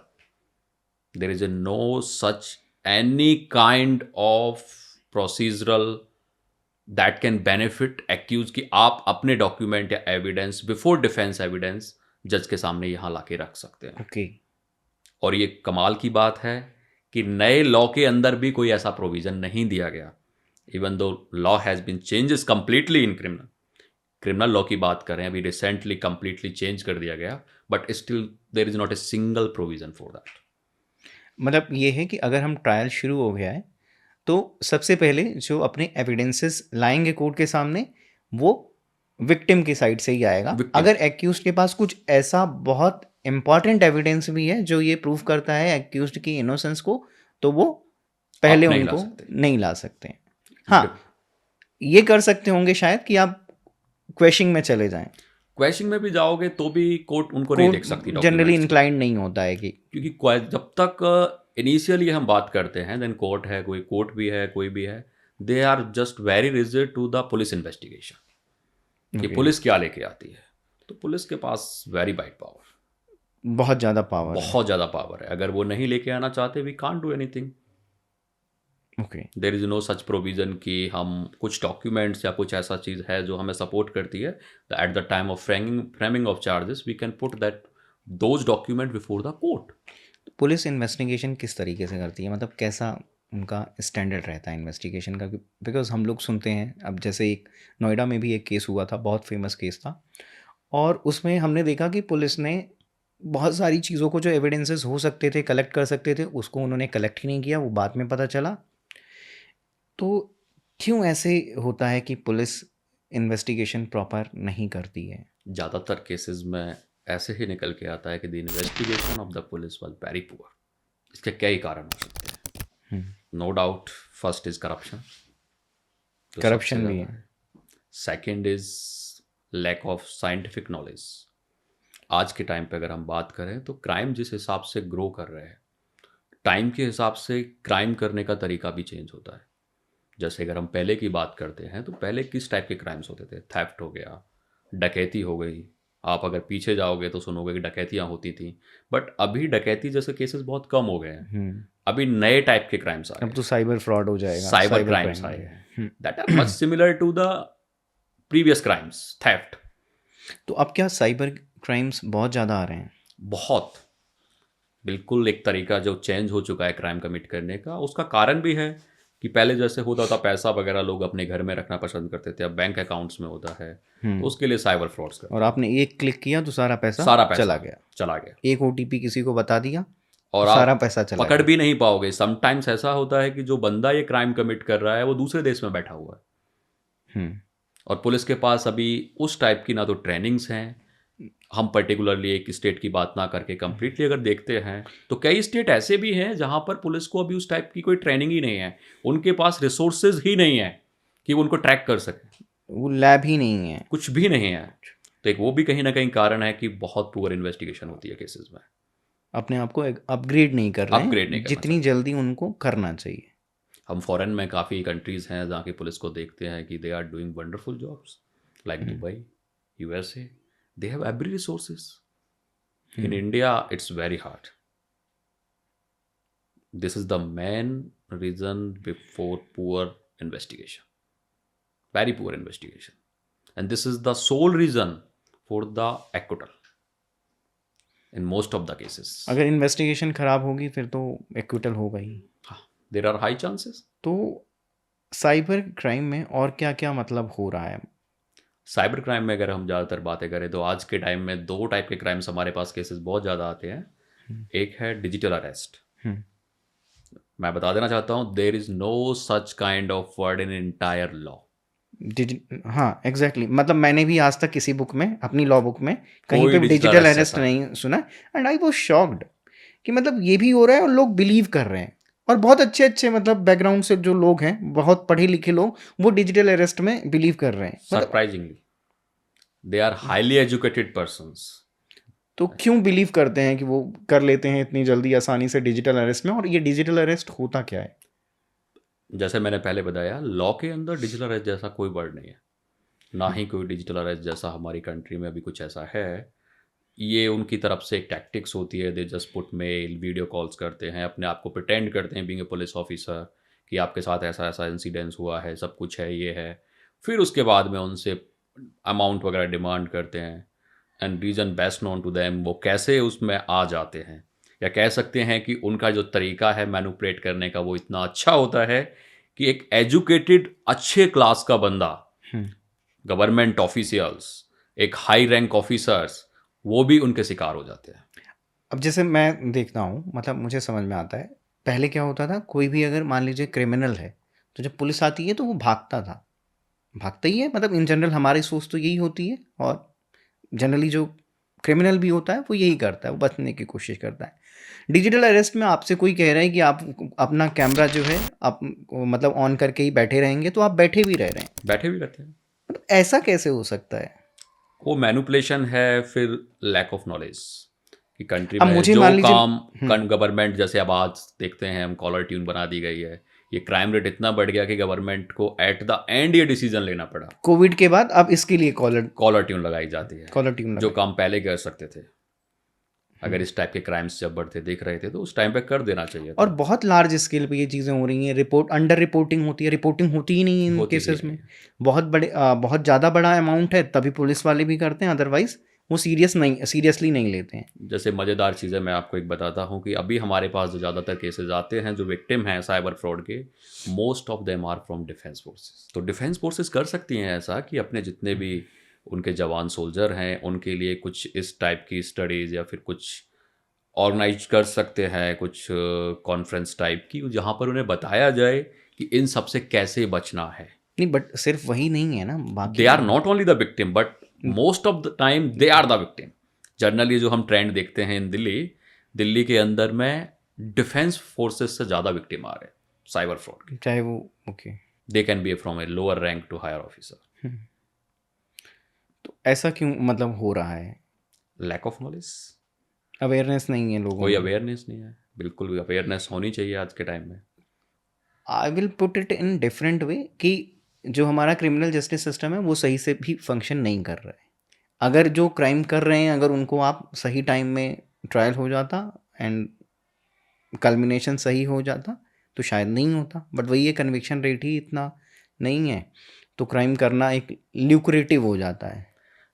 There is no such any kind of procedural that can benefit accused कि आप अपने डॉक्यूमेंट या एविडेंस बिफोर डिफेंस एविडेंस जज के सामने यहाँ लाके रख सकते हैं. ओके. और ये कमाल की बात है कि नए लॉ के अंदर भी कोई ऐसा प्रोविजन नहीं दिया गया. Even though law has been changes completely in criminal law की बात करें, अभी रिसेंटली कंप्लीटली चेंज कर दिया गया, but still there is not a single provision for that. मतलब ये है कि अगर हम ट्रायल शुरू हो गया है तो सबसे पहले जो अपने एविडेंसेस लाएंगे कोर्ट के सामने वो विक्टिम की साइड से ही आएगा. अगर एक्यूज के पास कुछ ऐसा बहुत इंपॉर्टेंट एविडेंस भी है जो ये प्रूव करता है एक्यूज की इनोसेंस को, तो वो पहले उनको नहीं ला सकते. हाँ, ये कर सकते होंगे शायद कि आप क्वेश्चनिंग में चले जाएं. क्वेश्चनिंग में भी जाओगे तो भी कोर्ट उनको नहीं देख सकती. जनरली इंक्लाइंड नहीं होता है कि, क्योंकि जब तक इनिशियली हम बात करते हैं, देन कोर्ट है, कोई कोर्ट भी है, कोई भी है, they are just very rigid to the police investigation कि पुलिस क्या लेके आती है. तो पुलिस के पास वेरी वाइड पावर, बहुत ज़्यादा पावर है. अगर वो नहीं लेके आना चाहते, we can't do anything. Okay, there is no such provision कि हम कुछ डॉक्यूमेंट्स या कुछ ऐसा चीज़ है जो हमें सपोर्ट करती है, at the time of framing of charges we can put that those document before the court. Police investigation किस तरीके से करती है, मतलब कैसा उनका स्टैंडर्ड रहता है इन्वेस्टिगेशन का? बिकॉज हम लोग सुनते हैं, अब जैसे एक नोएडा में भी एक केस हुआ था, बहुत फेमस केस था, और उसमें हमने देखा कि पुलिस ने बहुत सारी चीज़ों को जो एविडेंसेस हो सकते थे, कलेक्ट कर सकते थे, उसको उन्होंने कलेक्ट ही नहीं किया, वो बाद में पता चला. तो क्यों ऐसे होता है कि पुलिस इन्वेस्टिगेशन प्रॉपर नहीं करती है? ज़्यादातर केसेस में ऐसे ही निकल के आता है कि the investigation of the police was very poor. इसके कई कारण हो सकते हैं। No doubt first is corruption, corruption भी है। Second is lack of scientific knowledge. आज के टाइम पे अगर हम बात करें तो क्राइम जिस हिसाब से ग्रो कर रहे हैं, टाइम के हिसाब से क्राइम करने का तरीका भी चेंज होता है। जैसे अगर हम पहले की बात करते हैं तो पहले किस टाइप के क्राइम्स होते थे? थेफ्ट हो गया, डकैती हो गई। आप अगर पीछे जाओगे तो सुनोगे कि डकैतियाँ होती थी, बट अभी डकैती जैसे केसेस बहुत कम हो गए हैं। अभी नए टाइप के क्राइम्स आए अब तो साइबर फ्रॉड हो जाएगा, साइबर क्राइम्स आए हैं that are much similar to the previous crimes, theft. तो अब क्या साइबर क्राइम्स बहुत ज़्यादा आ रहे हैं? बहुत, बिल्कुल एक तरीका जो चेंज हो चुका है क्राइम कमिट करने का। उसका कारण भी है कि पहले जैसे होता था पैसा वगैरह लोग अपने घर में रखना पसंद करते थे, अब बैंक अकाउंट्स में होता है, तो उसके लिए साइबर फ्रॉड्स करते और आपने एक क्लिक किया तो सारा पैसा चला गया। एक ओटीपी किसी को बता दिया और तो सारा आप पैसा चला पकड़ गया। भी नहीं पाओगे। समटाइम्स ऐसा होता है कि जो बंदा ये क्राइम कमिट कर रहा है वो दूसरे देश में बैठा हुआ है और पुलिस के पास अभी उस टाइप की ना तो ट्रेनिंग्स हैं। हम पर्टिकुलरली एक स्टेट की बात ना करके कंप्लीटली अगर देखते हैं तो कई स्टेट ऐसे भी हैं जहां पर पुलिस को अभी उस टाइप की कोई ट्रेनिंग ही नहीं है, उनके पास रिसोर्सेज ही नहीं है कि वो उनको ट्रैक कर सके, वो लैब ही नहीं है, कुछ भी नहीं है। तो एक वो भी कहीं ना कहीं कारण है कि बहुत पुअर इन्वेस्टिगेशन होती है केसेस में। अपने आप को अपग्रेड नहीं कर रहे अपग्रेड नहीं हैं करना जितनी जल्दी उनको करना चाहिए। हम फॉरेन में काफ़ी कंट्रीज़ हैं जहाँ की पुलिस को देखते हैं कि they are doing wonderful jobs, like Dubai, USA, they have every resources. In India it's very hard. This is the main reason before poor investigation, very poor investigation, and this is the sole reason for the acquittal in most of the cases. अगर इन्वेस्टिगेशन खराब होगी फिर तो एक्विटल होगा ही। There are high chances. तो साइबर क्राइम में और क्या क्या मतलब हो रहा है? साइबर क्राइम में अगर हम ज़्यादातर बातें करें तो आज के टाइम में दो टाइप के क्राइम्स हमारे पास केसेस बहुत ज़्यादा आते हैं। एक है डिजिटल अरेस्ट। मैं बता देना चाहता हूँ there is no such kind of word in entire law. हाँ एग्जैक्टली, मतलब मैंने भी आज तक किसी बुक में, अपनी लॉ बुक में कहीं पे डिजिटल अरेस्ट नहीं सुना, एंड आई वाज शॉक्ड कि मतलब ये भी हो रहा है और लोग बिलीव कर रहे हैं। और बहुत अच्छे अच्छे मतलब बैकग्राउंड से जो लोग हैं, बहुत पढ़े लिखे लोग, वो डिजिटल अरेस्ट में बिलीव कर रहे हैं। Surprisingly they are highly educated persons. तो क्यों बिलीव करते हैं कि वो कर लेते हैं इतनी जल्दी आसानी से डिजिटल अरेस्ट में? और ये डिजिटल अरेस्ट होता क्या है? जैसे मैंने पहले बताया, लॉ के अंदर डिजिटल अरेस्ट जैसा कोई वर्ड नहीं है, ना ही कोई डिजिटल अरेस्ट जैसा हमारी कंट्री में अभी कुछ ऐसा है। ये उनकी तरफ से एक टैक्टिक्स होती है। They just put mail, video calls करते हैं, अपने आप को प्रिटेंड करते हैं बीइंग ए पुलिस ऑफिसर कि आपके साथ ऐसा ऐसा इंसिडेंस हुआ है, सब कुछ है, ये है। फिर उसके बाद में उनसे अमाउंट वगैरह डिमांड करते हैं, and reason best known to them, वो कैसे उसमें आ जाते हैं, या कह सकते हैं कि उनका जो तरीका है मैनिपुलेट करने का वो इतना अच्छा होता है कि एक एजुकेटेड अच्छे क्लास का बंदा, गवर्नमेंट ऑफिशियल्स, एक हाई रैंक ऑफिसर्स, वो भी उनके शिकार हो जाते हैं। अब जैसे मैं देखता हूँ, मतलब मुझे समझ में आता है, पहले क्या होता था, कोई भी अगर मान लीजिए क्रिमिनल है तो जब पुलिस आती है तो वो भागता ही है, मतलब इन जनरल हमारी सोच तो यही होती है। और जनरली जो क्रिमिनल भी होता है वो यही करता है, वो बचने की कोशिश करता है। डिजिटल अरेस्ट में आपसे कोई कह रहा है कि आप अपना कैमरा जो है आप मतलब ऑन करके ही बैठे रहेंगे, तो आप बैठे भी रह रहे हैं, बैठे भी रहते हैं। मतलब ऐसा कैसे हो सकता है? वो मैनिपुलेशन है, फिर लैक ऑफ नॉलेज कि कंट्री अब में मुझे जो मान लीजिए काम गवर्नमेंट, जैसे अब आज देखते हैं हम कॉलर ट्यून बना दी गई है, ये क्राइम रेट इतना बढ़ गया कि गवर्नमेंट को एट द एंड ये डिसीजन लेना पड़ा। कोविड के बाद अब इसके लिए कॉलर ट्यून लगाई जाती है, कॉलर ट्यून जो काम पहले कर सकते थे। अगर इस टाइप के क्राइम्स जब बढ़ते दिख रहे थे तो उस टाइम पे कर देना चाहिए था। और बहुत लार्ज स्केल पे ये चीज़ें हो रही हैं। अंडर रिपोर्टिंग होती है, रिपोर्टिंग होती ही नहीं इन केसेस में। बहुत ज़्यादा बड़ा अमाउंट है तभी पुलिस वाले भी करते हैं, अदरवाइज वो सीरियसली नहीं लेते हैं। जैसे मज़ेदार चीज़ें मैं आपको एक बताता हूँ कि अभी हमारे पास जो ज़्यादातर केसेस आते हैं, जो विक्टिम हैं साइबर फ्रॉड के, most of them are from defence forces. तो डिफेंस फोर्सेस कर सकती हैं ऐसा कि अपने जितने भी उनके जवान सोल्जर हैं उनके लिए कुछ इस टाइप की स्टडीज़ या फिर कुछ ऑर्गेनाइज कर सकते हैं, कुछ कॉन्फ्रेंस टाइप की, जहाँ पर उन्हें बताया जाए कि इन सब से कैसे बचना है। नहीं, बट सिर्फ वही नहीं है ना, बाकी they are not only the victim but most of the time they are the victim. Generally जो हम ट्रेंड देखते हैं इन दिल्ली के अंदर में डिफेंस फोर्सेस से ज़्यादा विक्टिम आ रहे हैं साइबर फ्रॉड के. चाहे वो okay. They can be from a lower rank to higher officer. तो ऐसा क्यों मतलब हो रहा है? लैक ऑफ नॉलेज, अवेयरनेस नहीं है लोगों कोई में. अवेयरनेस नहीं है. बिल्कुल भी अवेयरनेस होनी चाहिए आज के टाइम में. I will put it in different way कि जो हमारा क्रिमिनल जस्टिस सिस्टम है वो सही से भी फंक्शन नहीं कर रहा है. अगर जो क्राइम कर रहे हैं अगर उनको आप सही टाइम में ट्रायल हो जाता एंड कल्मिनेशन सही हो जाता तो शायद नहीं होता. बट वही है, कन्विक्शन रेट ही इतना नहीं है तो क्राइम करना एक ल्यूक्रेटिव हो जाता है.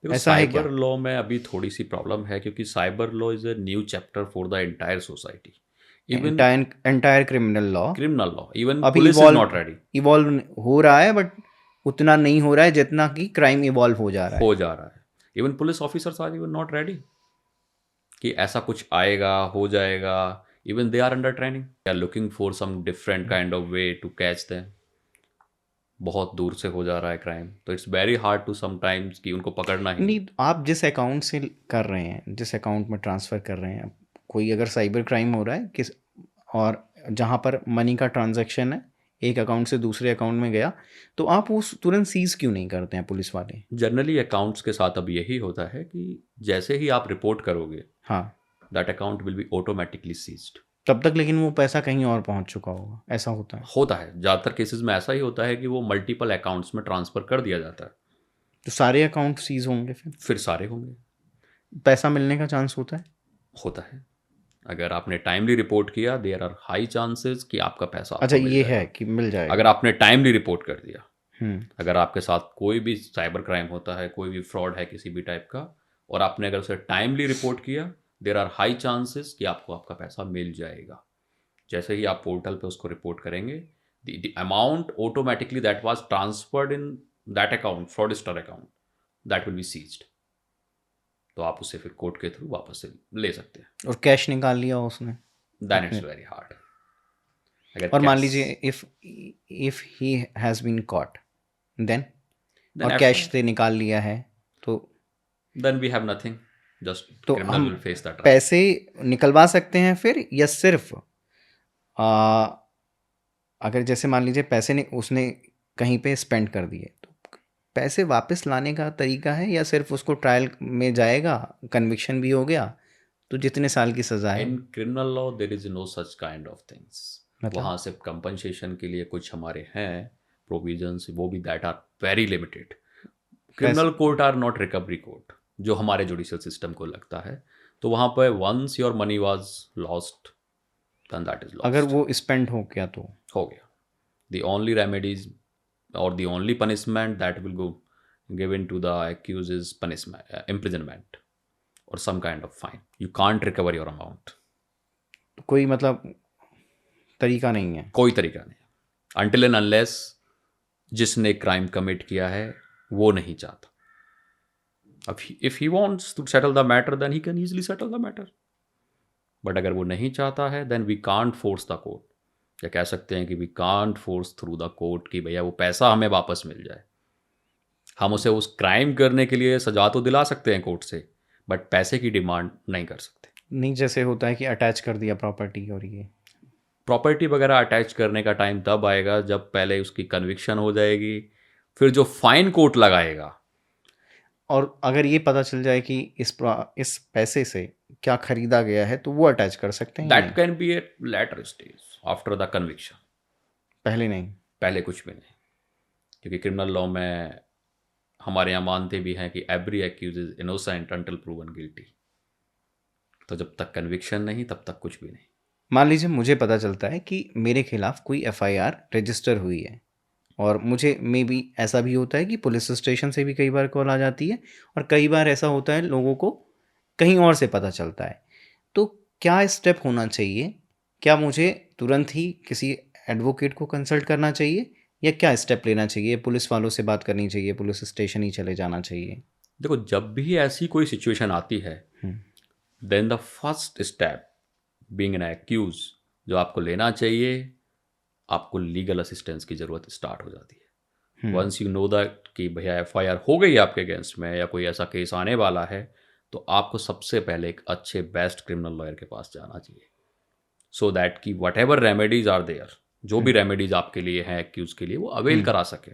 देखो ऐसा है क्या? साइबर लॉ में अभी थोड़ी सी प्रॉब्लम है क्योंकि cyber law is a new chapter for the entire society. Even entire criminal law criminal law, even अभी police is not ready. Evolve हो रहा है बट उतना नहीं हो रहा है जितना कि क्राइम इवॉल्व हो जा रहा है. Even police officers are even not ready कि ऐसा कुछ आएगा हो जाएगा. Even they are under training, they are looking for some different kind of way to catch them. बहुत दूर से हो जा रहा है क्राइम, तो it's very hard to sometimes कि उनको पकड़ना ही. नहीं, आप जिस अकाउंट से कर रहे हैं, जिस अकाउंट में ट्रांसफ़र कर रहे हैं, कोई अगर साइबर क्राइम हो रहा है किस और जहाँ पर मनी का ट्रांजैक्शन है एक अकाउंट से दूसरे अकाउंट में गया तो आप वो तुरंत सीज क्यों नहीं करते हैं पुलिस वाले? जनरली अकाउंट्स के साथ अब यही होता है कि जैसे ही आप रिपोर्ट करोगे, हाँ, that account will be automatically seized. तब तक लेकिन वो पैसा कहीं और पहुंच चुका होगा, ऐसा होता है? होता है, ज़्यादातर केसेस में ऐसा ही होता है कि वो मल्टीपल अकाउंट्स में ट्रांसफ़र कर दिया जाता है. तो सारे अकाउंट सीज होंगे फिर सारे होंगे. पैसा मिलने का चांस होता है? होता है. अगर आपने टाइमली रिपोर्ट किया, देयर आर हाई चांसेस कि आपका पैसा अच्छा, आपको मिल ये जाएगा. है कि मिल जाएगा अगर आपने टाइमली रिपोर्ट कर दिया. हम्म अगर आपके साथ कोई भी साइबर क्राइम होता है, कोई भी फ्रॉड है किसी भी टाइप का, और आपने अगर उसे टाइमली रिपोर्ट किया, देयर आर हाई चांसेस कि आपको आपका पैसा मिल जाएगा. जैसे ही आप पोर्टल पे उसको रिपोर्ट करेंगे, the amount automatically that was transferred in that account, fraudster account, that will be seized. तो आप उसे फिर कोर्ट के थ्रू वापस से ले सकते हैं. और कैश निकाल लिया उसने देन इट्स वेरी हार्ड. अगर और मान cash- लीजिए if he has been caught then then और after- कैश से निकाल लिया है तो then we have nothing, just तो criminal हम will face that trial. पैसे निकलवा सकते हैं फिर, या सिर्फ अगर जैसे मान लीजिए पैसे उसने कहीं पे स्पेंड कर दिए तो पैसे वापस लाने का तरीका है, या सिर्फ उसको ट्रायल में जाएगा, कन्विक्शन भी हो गया तो जितने साल की सज़ा है? In criminal law there is no such kind of things. मतलब? वहाँ सिर्फ कंपनसेशन के लिए कुछ हमारे हैं प्रोविजंस, वो भी that are very limited. Criminal court are not recovery court जो हमारे जुडिशियल सिस्टम को लगता है. तो वहाँ पर once your money was lost then that is lost. अगर वो स्पेंड हो गया तो हो गया. द ओनली रेमेडीज और the only punishment that will go given to the accused is punishment, imprisonment or some kind of fine. You can't recover your amount. कोई मतलब तरीका नहीं है? कोई तरीका नहीं. Until and unless जिसने क्राइम कमिट किया है वो नहीं चाहता. अब if he wants to settle the matter then he can easily settle the matter. But अगर वो नहीं चाहता है then we can't force the court. या कह सकते हैं कि we can't force through the court कि भैया वो पैसा हमें वापस मिल जाए. हम उसे उस क्राइम करने के लिए सजा तो दिला सकते हैं कोर्ट से, बट पैसे की डिमांड नहीं कर सकते. नहीं, जैसे होता है कि अटैच कर दिया प्रॉपर्टी, और ये प्रॉपर्टी वगैरह अटैच करने का टाइम तब आएगा जब पहले उसकी कन्विक्शन हो जाएगी, फिर जो फाइन कोर्ट लगाएगा. और अगर ये पता चल जाए कि इस पैसे से क्या खरीदा गया है तो वो अटैच कर सकते हैं? That can be at later stage after the conviction. पहले नहीं? पहले कुछ भी नहीं, क्योंकि क्रिमिनल लॉ में हमारे यहाँ मानते भी हैं कि every accused is innocent until proven guilty. तो जब तक कन्विक्शन नहीं तब तक कुछ भी नहीं. मान लीजिए मुझे पता चलता है कि मेरे खिलाफ कोई FIR रजिस्टर हुई है, और मुझे मे बी ऐसा भी होता है कि पुलिस स्टेशन से भी कई बार कॉल आ जाती है, और कई बार ऐसा होता है लोगों को कहीं और से पता चलता है. तो क्या स्टेप होना चाहिए? क्या मुझे तुरंत ही किसी एडवोकेट को कंसल्ट करना चाहिए, या क्या स्टेप लेना चाहिए? पुलिस वालों से बात करनी चाहिए, पुलिस स्टेशन ही चले जाना चाहिए? देखो, जब भी ऐसी कोई सिचुएशन आती है then the first step being an accused जो आपको लेना चाहिए, आपको लीगल असिस्टेंस की ज़रूरत स्टार्ट हो जाती है. वंस यू नो दैट कि भैया FIR हो गई आपके अगेंस्ट में या कोई ऐसा केस आने वाला है, तो आपको सबसे पहले एक अच्छे बेस्ट क्रिमिनल लॉयर के पास जाना चाहिए, सो दैट कि whatever remedies are there, जो भी रेमेडीज आपके लिए हैं एक्यूज के लिए, वो अवेल करा सके।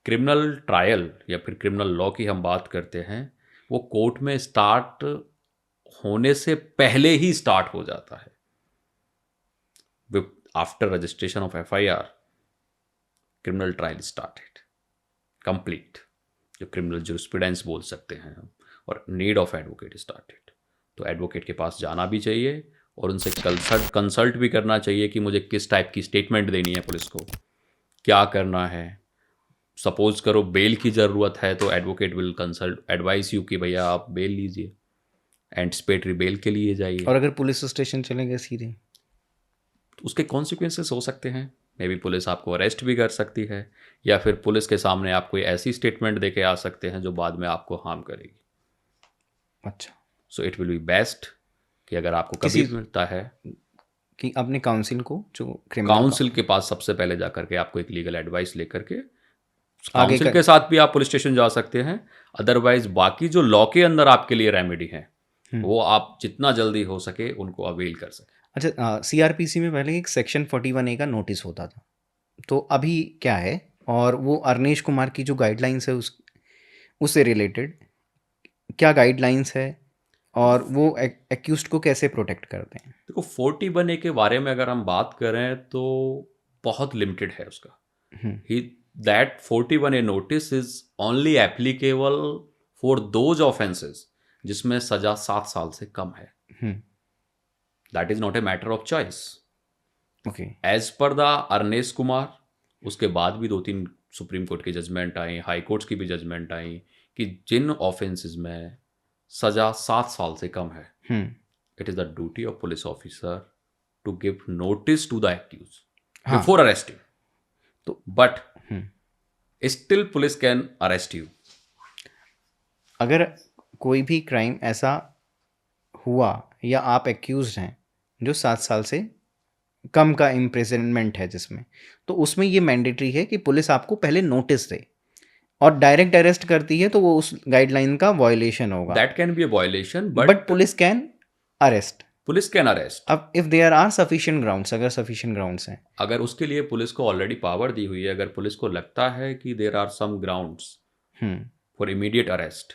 क्रिमिनल ट्रायल या फिर क्रिमिनल लॉ की हम बात करते हैं, वो कोर्ट में स्टार्ट होने से पहले ही स्टार्ट हो जाता है। After registration of FIR, criminal trial started complete, जो क्रिमिनल जुरिस्प्रूडेंस बोल सकते हैं हम, और नीड ऑफ एडवोकेट स्टार्टेड। तो एडवोकेट के पास जाना भी चाहिए और उनसे कंसल्ट भी करना चाहिए कि मुझे किस टाइप की स्टेटमेंट देनी है पुलिस को, क्या करना है। सपोज करो बेल की ज़रूरत है तो advocate will consult advice you कि भैया आप बेल लीजिए, एंटिसिपेटरी बेल के लिए जाइए। और अगर पुलिस स्टेशन चले गए सीधे, तो उसके कॉन्सिक्वेंसेस हो सकते हैं। मे बी पुलिस आपको अरेस्ट भी कर सकती है, या फिर पुलिस के सामने आप कोई ऐसी स्टेटमेंट दे के आ सकते हैं जो बाद में आपको हार्म करेगी। अच्छा, so it will be best कि अगर आपको कभी मिलता है कि अपने काउंसिल को, जो क्रिमिनल काउंसिल के पास सबसे पहले जा करके आपको एक लीगल एडवाइस लेकर के, आगे काउंसिल के साथ भी आप पुलिस स्टेशन जा सकते हैं। अदरवाइज बाकी जो लॉ के अंदर आपके लिए रेमेडी है वो आप जितना जल्दी हो सके उनको अवेल कर सकें। अच्छा, CRPC में पहले एक सेक्शन 41A का नोटिस होता था, तो अभी क्या है? और वो अरनेश कुमार की जो गाइडलाइंस है उससे रिलेटेड क्या गाइडलाइंस है, और वो एक्यूज्ड को कैसे प्रोटेक्ट करते हैं? देखो 41A के बारे में अगर हम बात करें तो बहुत लिमिटेड है उसका। ही that 41A notice is only applicable for those offences जिसमें सजा 7 साल से कम है। That is not a matter of choice. Okay, as per the Arnesh Kumar, उसके बाद भी 2-3 सुप्रीम कोर्ट की जजमेंट आई, हाई कोर्ट्स की भी जजमेंट आई कि जिन ऑफेंसेस में सजा 7 साल से कम है, it is the duty of police officer to give notice to the accused before arresting. तो but still police can arrest you. अगर कोई भी क्राइम ऐसा हुआ या आप एक्यूज हैं जो 7 साल से कम का इम्प्रिजनमेंट है जिसमें, तो उसमें ये मैंडेटरी है कि पुलिस आपको पहले नोटिस दे, और डायरेक्ट अरेस्ट करती है तो वो उस गाइडलाइन का वायलेशन होगा। That can be a violation, but police can arrest. Police can arrest अब if there are sufficient grounds, अगर सफिशिएंट ग्राउंड्स हैं, अगर उसके लिए पुलिस को ऑलरेडी पावर दी हुई है, अगर पुलिस को लगता है कि there are some grounds for immediate arrest,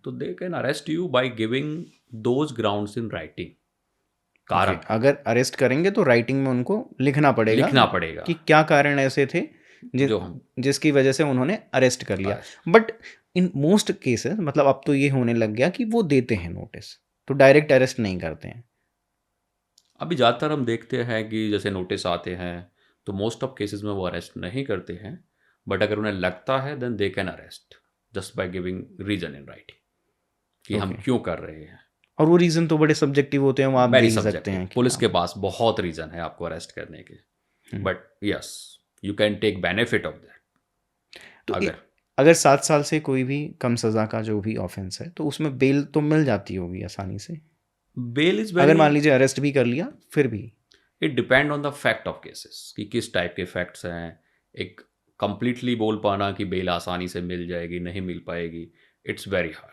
तो they can arrest you by giving those grounds in writing. कारण अगर अरेस्ट करेंगे तो राइटिंग में उनको लिखना पड़ेगा कि क्या कारण ऐसे थे जिसकी वजह से उन्होंने अरेस्ट कर लिया। बट इन मोस्ट केसेस, मतलब अब तो ये होने लग गया कि वो देते हैं नोटिस, तो डायरेक्ट अरेस्ट नहीं करते हैं। अभी ज़्यादातर हम देखते हैं कि जैसे नोटिस आते हैं तो मोस्ट ऑफ केसेस में वो अरेस्ट नहीं करते हैं, बट अगर उन्हें लगता है then they can arrest just by giving reason in writing कि हम क्यों कर रहे हैं। और वो रीज़न तो बड़े सब्जेक्टिव होते हैं, वो आप दे सकते हैं। पुलिस के पास बहुत रीज़न है आपको अरेस्ट करने के, but yes you can take benefit of that. तो अगर 7 साल से कोई भी कम सज़ा का जो भी ऑफेंस है तो उसमें बेल तो मिल जाती होगी आसानी से। बेल इज अगर मान लीजिए अरेस्ट भी कर लिया फिर भी, it depend on the fact of cases कि किस टाइप के फैक्ट्स हैं। एक कंप्लीटली बोल पाना कि बेल आसानी से मिल जाएगी, नहीं मिल पाएगी, इट्स वेरी हार्ड।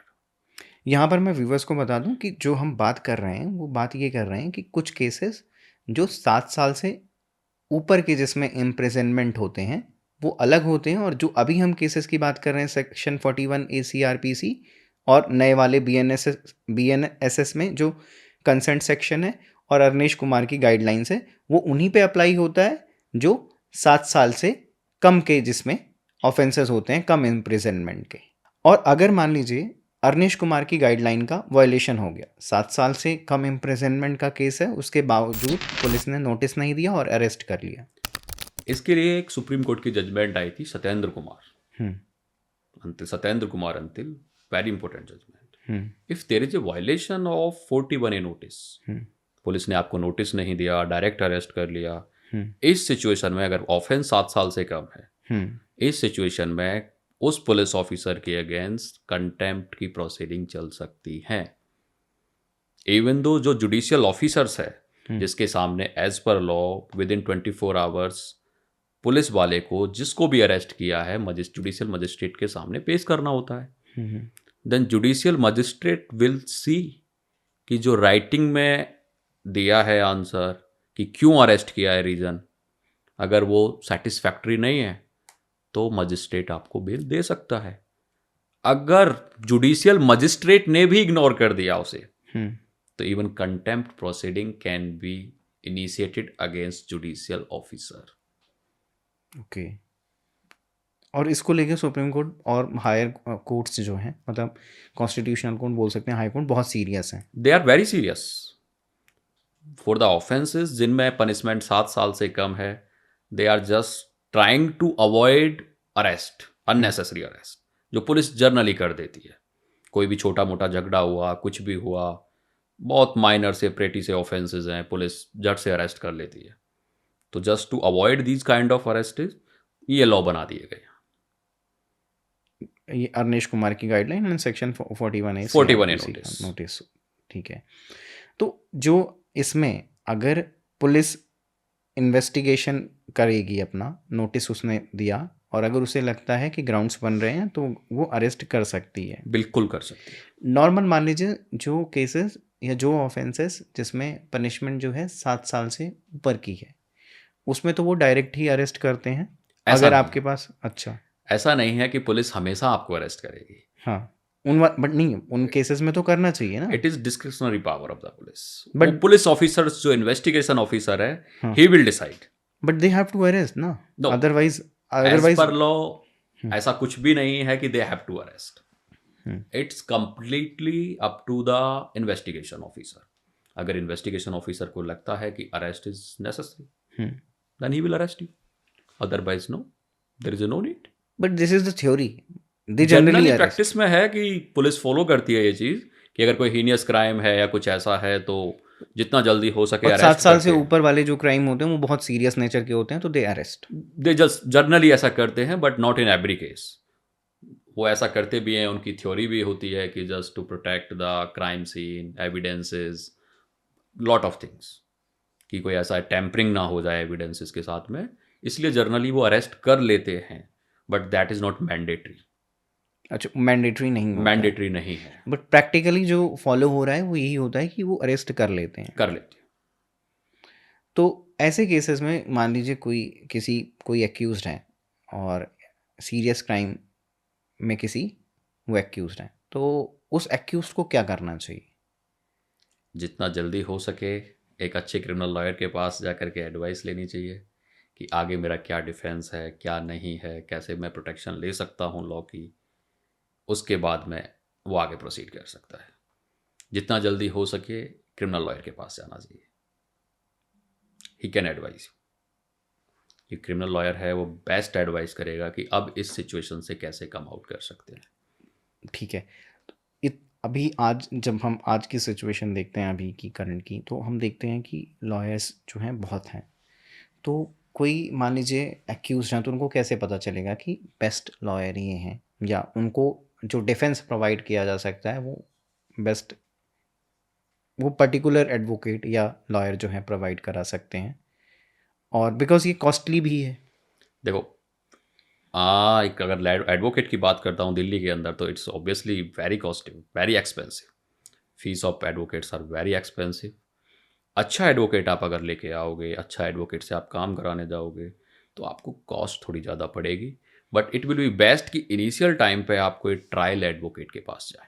यहाँ पर मैं व्यूवर्स को बता दूं कि जो हम बात कर रहे हैं वो बात ये कर रहे हैं कि कुछ केसेस जो 7 साल से ऊपर के जिसमें इम्प्रिजनमेंट होते हैं वो अलग होते हैं, और जो अभी हम केसेस की बात कर रहे हैं सेक्शन 41A CRPC और नए वाले BNSS में जो कंसेंट सेक्शन है और अरनेश कुमार की गाइडलाइंस है, वो उन्हीं पे अप्लाई होता है जो 7 साल से कम के जिसमें ऑफेंसेस होते हैं कम इम्प्रिजनमेंट के। और अगर मान लीजिए अरनेश कुमार की गाइडलाइन का वायलेशन हो गया, 7 साल से कम इम्प्रिजनमेंट का केस है, उसके बावजूद पुलिस ने नोटिस नहीं दिया और अरेस्ट कर लिया, इसके लिए एक सुप्रीम कोर्ट की जजमेंट आई थी Satyendra Kumar Antil, very important judgment. If there is a violation of 41A notice, police ने आपको नोटिस नहीं दिया, डायरेक्ट अरेस्ट कर लिया, इस सिचुएशन में अगर ऑफेंस 7 साल से कम है, इस सिचुएशन में उस पुलिस ऑफिसर के अगेंस्ट कंटेम्प्ट की प्रोसीडिंग चल सकती है। इवन दो जो जुडिशियल ऑफिसर्स है जिसके सामने as per law within 24 hours police वाले को जिसको भी अरेस्ट किया है जुडिशियल मजिस्ट्रेट के सामने पेश करना होता है, then judicial magistrate will see कि जो राइटिंग में दिया है आंसर कि क्यों अरेस्ट किया है, रीज़न, अगर वो सेटिस्फैक्ट्री नहीं है तो मजिस्ट्रेट आपको बेल दे सकता है। अगर जुडिशियल मजिस्ट्रेट ने भी इग्नोर कर दिया उसे, तो even contempt proceeding can be initiated against judicial officer. Okay. और इसको लेके सुप्रीम कोर्ट और हायर कोर्ट्स जो हैं, मतलब कॉन्स्टिट्यूशनल कोर्ट बोल सकते हैं, हाई कोर्ट, बहुत सीरियस हैं। They are very serious for the offences जिनमें पनिशमेंट 7 साल से कम है। They are just trying to avoid arrest, unnecessary arrest, जो पुलिस जर्नली कर देती है। कोई भी छोटा मोटा झगड़ा हुआ, कुछ भी हुआ, बहुत माइनर से प्रेटी से ऑफेंसेस हैं, पुलिस झट से अरेस्ट कर लेती है। तो just to avoid these kind of arrest ये लॉ बना दिए गए। ये अरनेश कुमार की guideline and section 41A 41A notice. ठीक है। तो जो इसमें अगर पुलिस इन्वेस्टिगेशन करेगी, अपना नोटिस उसने दिया, और अगर उसे लगता है कि ग्राउंड्स बन रहे हैं तो वो अरेस्ट कर सकती है। बिल्कुल कर सकती है। नॉर्मल मान लीजिए जो केसेस या जो ऑफेंसेस जिसमें पनिशमेंट जो है 7 साल से ऊपर की है, उसमें तो वो डायरेक्ट ही अरेस्ट करते हैं। अगर आपके पास, अच्छा, ऐसा नहीं है कि पुलिस हमेशा आपको अरेस्ट करेगी। हाँ, बट नहीं, उन केसेस में तो करना चाहिए ना। It is discretionary power of the police. But- but police officers जो इन्वेस्टिगेशन ऑफिसर है, he will decide. But they have to arrest ना, No. Otherwise as per law ऐसा कुछ भी नहीं है कि they have to arrest. It's completely up to the investigation officer. अगर इन्वेस्टिगेशन ऑफिसर को लगता है कि arrest is necessary, then he will arrest you, otherwise no, there is no need. But this is the theory, they generally generally practice में है कि पुलिस फॉलो करती है ये चीज कि अगर कोई हीनियस क्राइम है या कुछ ऐसा है तो जितना जल्दी हो सके और अरेस्ट 7 साल से करते हैं। ऊपर वाले जो क्राइम होते हैं वो बहुत सीरियस नेचर के होते हैं, तो दे अरेस्ट। दे जस्ट जनरली ऐसा करते हैं, but not in every case. वो ऐसा करते भी हैं, उनकी थ्योरी भी होती है कि just to protect the crime scene, evidences, lot of things, कि कोई ऐसा टेम्परिंग ना हो जाए एविडेंसेस के साथ में, इसलिए जनरली वो अरेस्ट कर लेते हैं, but that is not mandatory. अच्छा, मैंडेटरी नहीं होता है। मैंडेटरी नहीं है, बट प्रैक्टिकली जो फॉलो हो रहा है वो यही होता है कि वो अरेस्ट कर लेते हैं। कर लेते हैं। तो ऐसे केसेस में मान लीजिए कोई एक्यूज्ड है और सीरियस क्राइम में वो एक्यूज्ड है, तो उस एक्यूज्ड को क्या करना चाहिए? जितना जल्दी हो सके एक अच्छे क्रिमिनल लॉयर के पास जा कर के एडवाइस लेनी चाहिए कि आगे मेरा क्या डिफेंस है, क्या नहीं है, कैसे मैं प्रोटेक्शन ले सकता हूँ लॉ की। उसके बाद में वो आगे प्रोसीड कर सकता है। जितना जल्दी हो सके क्रिमिनल लॉयर के पास जाना चाहिए। He can advice you. ये क्रिमिनल लॉयर है, वो बेस्ट एडवाइस करेगा कि अब इस सिचुएशन से कैसे कम आउट कर सकते हैं। ठीक है। अभी आज जब हम आज की सिचुएशन देखते हैं, अभी की करंट की, तो हम देखते हैं कि लॉयर्स जो हैं बहुत हैं। तो कोई मान लीजिए एक्यूज हैं, तो उनको कैसे पता चलेगा कि बेस्ट लॉयर ये हैं, या उनको जो डिफेंस प्रोवाइड किया जा सकता है वो बेस्ट, वो पर्टिकुलर एडवोकेट या लॉयर जो है प्रोवाइड करा सकते हैं? और बिकॉज ये कॉस्टली भी है। देखो, एक अगर एडवोकेट की बात करता हूँ दिल्ली के अंदर, तो it's obviously very costly, very expensive. Fees of advocates are very expensive. अच्छा एडवोकेट आप अगर लेके आओगे, अच्छा एडवोकेट से आप काम कराने जाओगे, तो आपको कॉस्ट थोड़ी ज़्यादा पड़ेगी। But it will be best कि इनिशियल टाइम पे आप कोई ट्रायल एडवोकेट के पास जाए।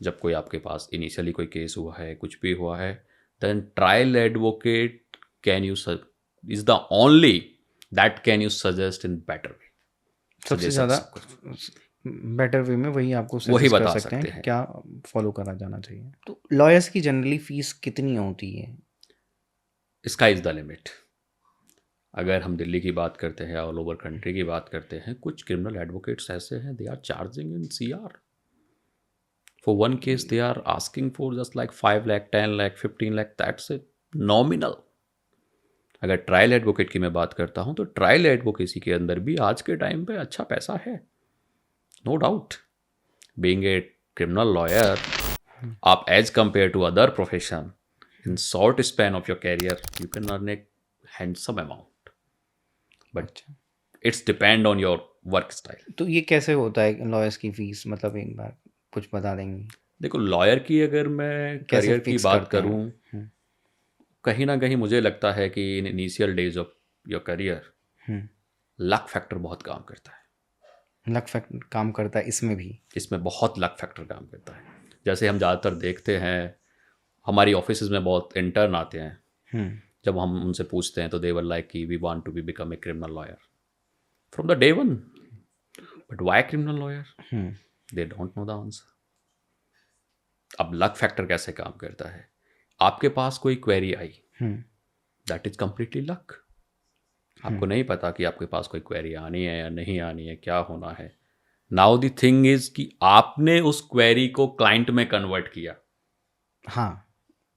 जब कोई आपके पास इनिशियली कोई केस हुआ है, कुछ भी हुआ है, then trial advocate is the only that can you suggest in better way. सबसे ज़्यादा बेटर वे में वही आपको वही सजेस्ट कर बता सकते हैं हैं। क्या फॉलो करा जाना चाहिए। तो लॉयर्स की जनरली फीस कितनी होती है? Sky is the limit. अगर हम दिल्ली की बात करते हैं, ऑल ओवर कंट्री की बात करते हैं, कुछ क्रिमिनल एडवोकेट्स ऐसे हैं, they are charging in CR for one case. They are asking for just like 5 lakh, 10 lakh, 15 lakh, that's it, nominal. अगर ट्रायल एडवोकेट की मैं बात करता हूँ, तो ट्रायल एडवोकेसी के अंदर भी आज के टाइम पे अच्छा पैसा है, no doubt. Being a criminal lawyer, आप as compare to other profession, in short span of your career you can earn a handsome amount, but it's depend on your work style. तो ये कैसे होता है लॉयर्स की फीस, मतलब एक बार कुछ बता देंगे देखो, लॉयर की अगर मैं कैसे करियर की फिक्स बात करते हैं? करूं, कहीं ना कहीं मुझे लगता है कि in initial days of your career hmm, luck factor बहुत काम करता है। लक फैक्टर काम करता है इसमें भी? इसमें बहुत लक फैक्टर काम करता है। जैसे हम ज़्यादातर देखते हैं, हमारी ऑफिस में बहुत इंटर्न आते हैं, हम्म, जब हम उनसे पूछते हैं तो दे वर लाइक कि we want to be become a criminal lawyer from the day one, but why criminal lawyer, hmm, they don't know the answer. अब लक फैक्टर कैसे काम करता है, आपके पास कोई क्वेरी आई, hmm, that is completely luck. आपको नहीं पता कि आपके पास कोई क्वेरी आनी है या नहीं आनी है, क्या होना है। नाउ द थिंग इज कि आपने उस क्वेरी को क्लाइंट में कन्वर्ट किया, हाँ,